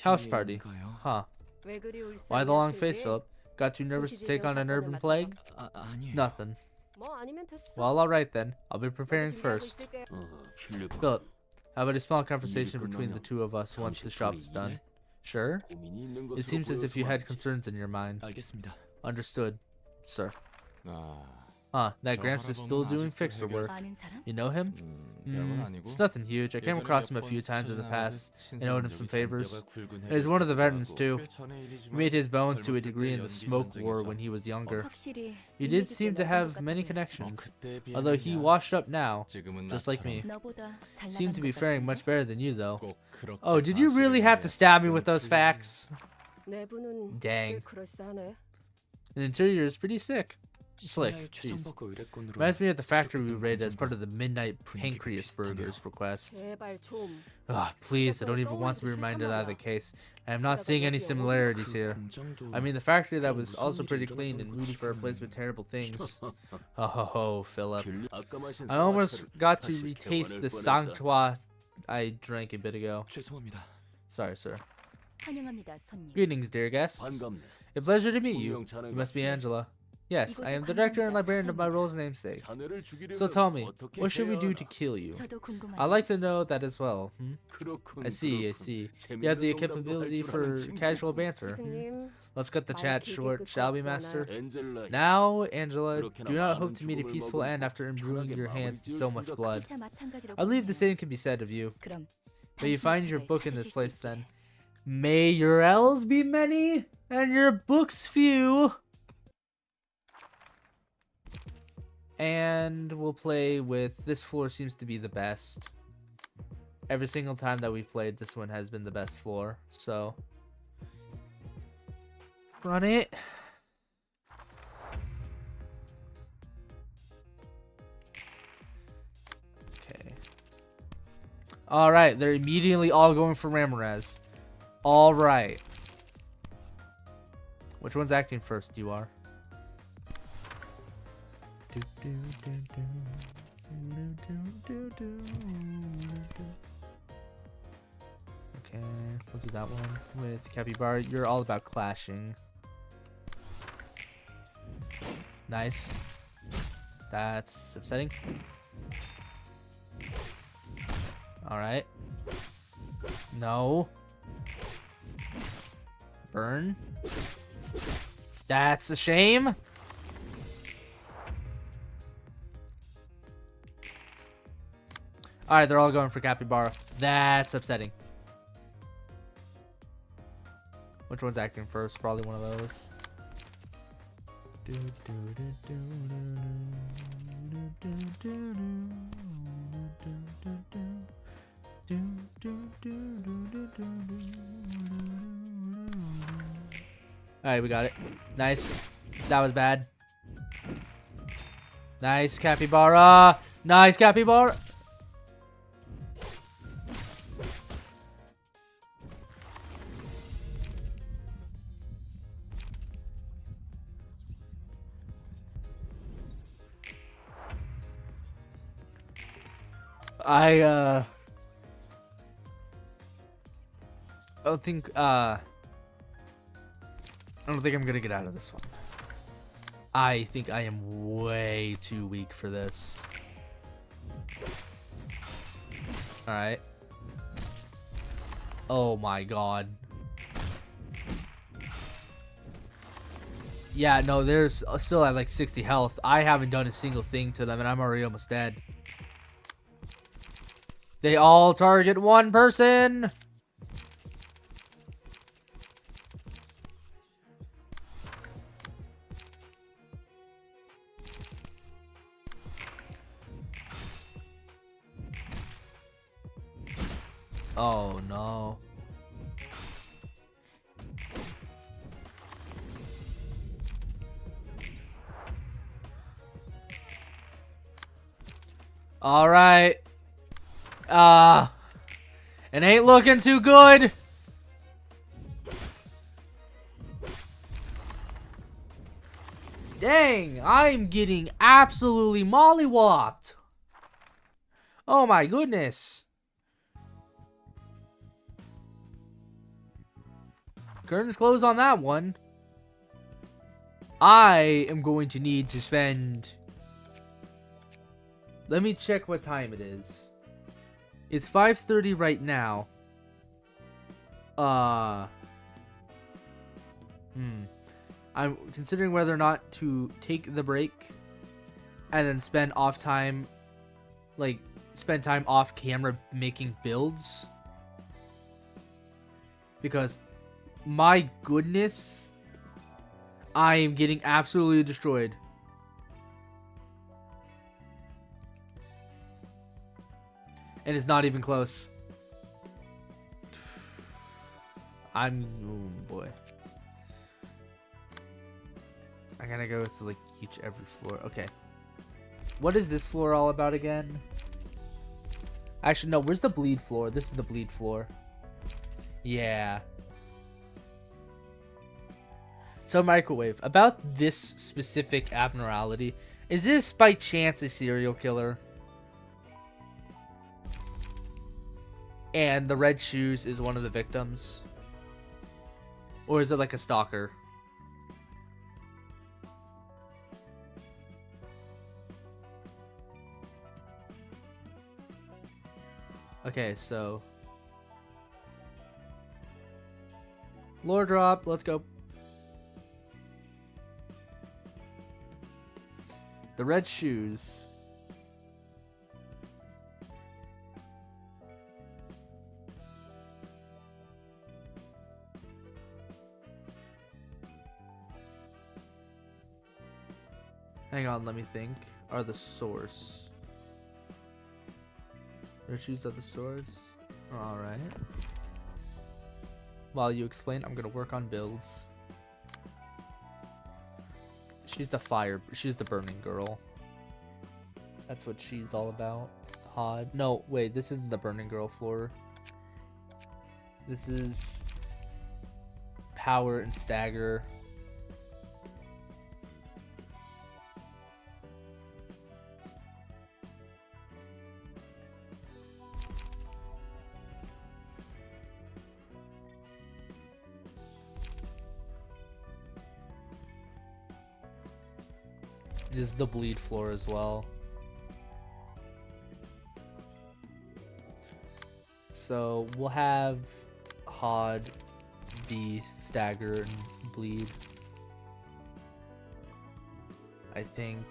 House party. 홈파티인가요? Huh. 왜 그리 Why the 울상이야, long face, 필립? Philip? Got too nervous to take on an urban plague? 아니에요. Nothing. 뭐 아니면 됐어. Well, alright then. I'll be preparing 준비하고 first. 있을게요. 필립군. Philip, how about a small conversation 일이 between the 끝나면 two of us once the 잠시 shop 둘이 is done? 일해? Sure? 고민이 있는 It 것으로 seems as if 보여서 you had 말이지. concerns in your mind. 알겠습니다. Understood, sir. 아, Huh, that 저 Gramps is still 할아버지는 doing 아직도 fixer 해결- work. 아는 사람? You know him? 별건 아니고. It's nothing huge. I came 예전에 across him a 몇 few 번 times in the 찾아나가듯 past and 신세한 owed him some 적이 favors. 잔뼈가 굵은 And he's one of the veterans 해결사도 too. 꽤 전의 He 일이지만 made his bones to a 젊었을 degree in 때 the smoke 연기 war 전쟁에서 when he was younger. 확실히 He did seem to have many connections, 그때에 although he 비하면 washed up now, 지금은 just like 나처럼 me. 너보다 잘 Seemed to 나가는 be 것 faring 같은데? much better than you, though. 꼭 그렇게 Oh, did you really have to stab me with those facts? 내부는 꽤 Dang. 그럴싸하네. The interior is pretty sick. Slick. 신라의 Jeez. 최상복구 의뢰권으로 Reminds me of the factory we 적극적인 raided as part 공정과 of the Midnight 분위기가 Pancreas 비슷하네요. Burgers request. 제발 좀. Ugh, please, I don't even want to be reminded of the case. I am not seeing any similarities 그 here. 공정도 I mean, the factory that 그럼 was 무슨 also 일이 pretty clean and 일어났던 moody for a 것이냐면 place with terrible things. Oh, ho, ho, Philip. 필립, 아까 마신 I almost 쌍화차를 got to 다시 retaste 개발할 the 뻔했다. Sangchua I drank a bit ago. 죄송합니다. Sorry, sir. 환영합니다, 손님. Greetings, dear guests. 반갑네. A pleasure to meet you. 분명 자네가 You must be Angela. Yes, I am the director and librarian of my role's namesake. 자네를 죽이려면 So tell me, 어떻게 what should we 해야 do to 하나? kill you? 저도 궁금해요. I'd like to know that as well. 그렇군, I see. 재밌는 You have the 농담도 할 capability 줄 for 아는 친구군. casual banter. 스승님, Let's cut the chat short, shall we, Master? 엔젤라, Now, Angela, 그렇게나 do not 많은 hope to meet a 죽음을 peaceful 먹은 end after imbuing 편하게 your hands 마무리 with so 지을 much 생각- blood. 피차 마찬가지로 I believe the 보이네요. same can be said of you. 그럼 May you find your 당신의 book in 책을 this 찾으실 place 수 있게. then. May your L's be many and your books few. And we'll play with this floor seems to be the best. Every single time that we've played, this one has been the best floor. So run it. Okay. All right, they're immediately all going for Ramirez. All right. Which one's acting first? You are. Okay, we'll do that one with Capybara. You're all about clashing. Nice. That's upsetting. Alright. No. Burn. That's a shame. Alright, they're all going for Capybara. That's upsetting. Which one's acting first? Probably one of those. Alright, we got it. Nice. That was bad. Nice, Capybara. Nice, Capybara. I don't think I don't think I'm gonna get out of this one. I think I am way too weak for this. Alright. Oh my god. Yeah, no, there's still at like 60 health. I haven't done a single thing to them and I'm already almost dead. They all target one person. Oh no. All right. It ain't looking too good. Dang, I'm getting absolutely mollywopped. Oh my goodness. Curtains closed on that one. I am going to need to spend... Let me check what time it is. It's 5:30 right now. I'm considering whether or not to take the break and then spend off time, like spend time off camera making builds. Because my goodness, I am getting absolutely destroyed. And it's not even close. Oh boy. I gotta go to like each every floor. Okay. What is this floor all about again? Actually, no. Where's the bleed floor? This is the bleed floor. Yeah. So microwave. About this specific abnormality. Is this by chance a serial killer? And the red shoes is one of the victims? Or is it like a stalker? Okay, so lore drop. Let's go. The red shoes. Hang on, let me think. Are the source. Red shoes are the source. Alright. While you explain, I'm gonna work on builds. She's the burning girl. That's what she's all about. Hod. No, wait, this isn't the burning girl floor. This is power and stagger. This is the bleed floor as well. So we'll have Hod, the stagger, and bleed. I think.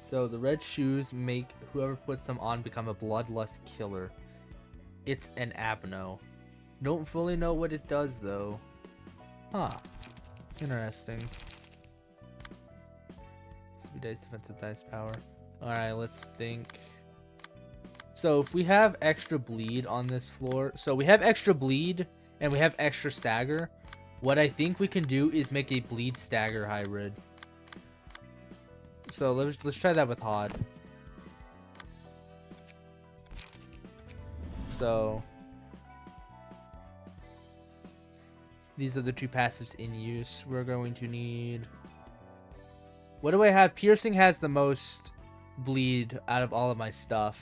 So the red shoes make whoever puts them on become a bloodlust killer. It's an Abno. Don't fully know what it does though. Huh. Interesting. Speed dice, defensive dice, power. Alright, let's think. So if we have extra bleed on this floor, so we have extra bleed and we have extra stagger. What I think we can do is make a bleed stagger hybrid. So let's try that with Hod. So these are the two passives in use. We're going to need. What do I have? Piercing has the most bleed out of all of my stuff.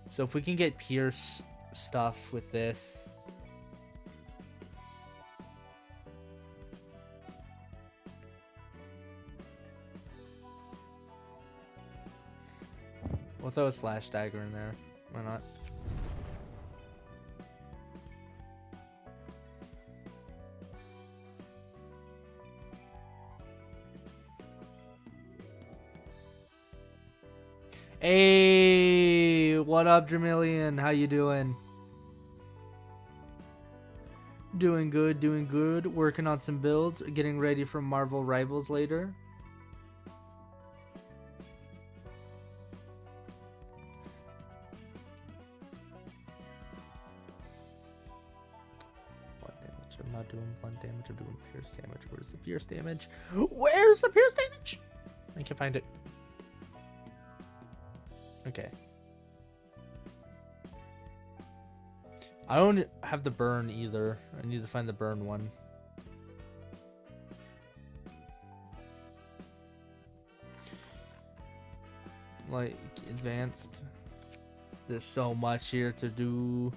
So if we can get pierce stuff with this. We'll throw a slash dagger in there. Why not? Hey, what up, Dramillion? How you doing? Doing good, doing good. Working on some builds. Getting ready for Marvel Rivals later. I'm not doing blunt damage, I'm doing pierce damage. Where's the pierce damage? Where's the pierce damage? I can't find it. Okay. I don't have the burn either. I need to find the burn one. Like, advanced. There's so much here to do.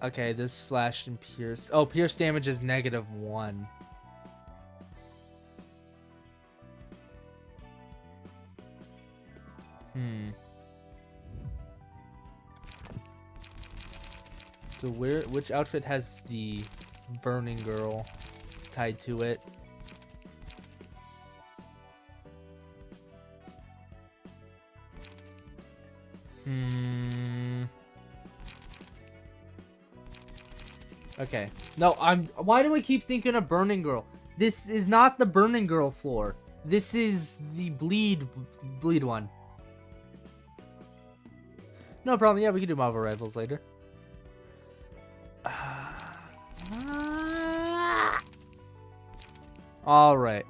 Okay, this slash and pierce. Oh, pierce damage is -1. So which outfit has the burning girl tied to it? Okay. No, why do I keep thinking of burning girl? This is not the burning girl floor. This is the bleed one. No problem. Yeah, we can do Marvel Rivals later. All right.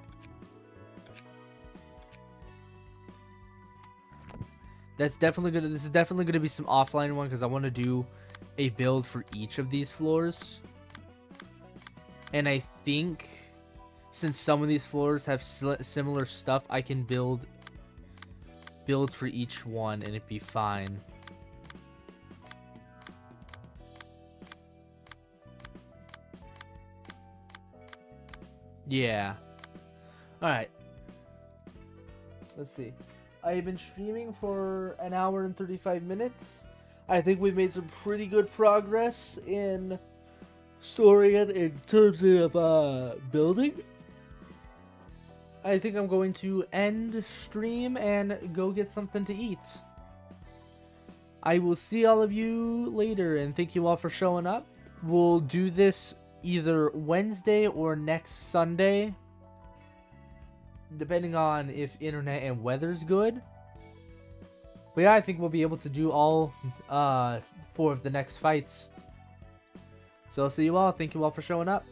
That's definitely gonna. This is definitely gonna be some offline one because I want to do a build for each of these floors. And I think since some of these floors have similar stuff, I can build builds for each one and it'd be fine. Yeah. Alright. Let's see. I've been streaming for an hour and 35 minutes. I think we've made some pretty good progress in story and in terms of building. I think I'm going to end stream and go get something to eat. I will see all of you later, and thank you all for showing up. We'll do this either Wednesday or next Sunday, depending on if internet and weather's good. But yeah, I think we'll be able to do all 4 of the next fights. So I'll see you all. Thank you all for showing up.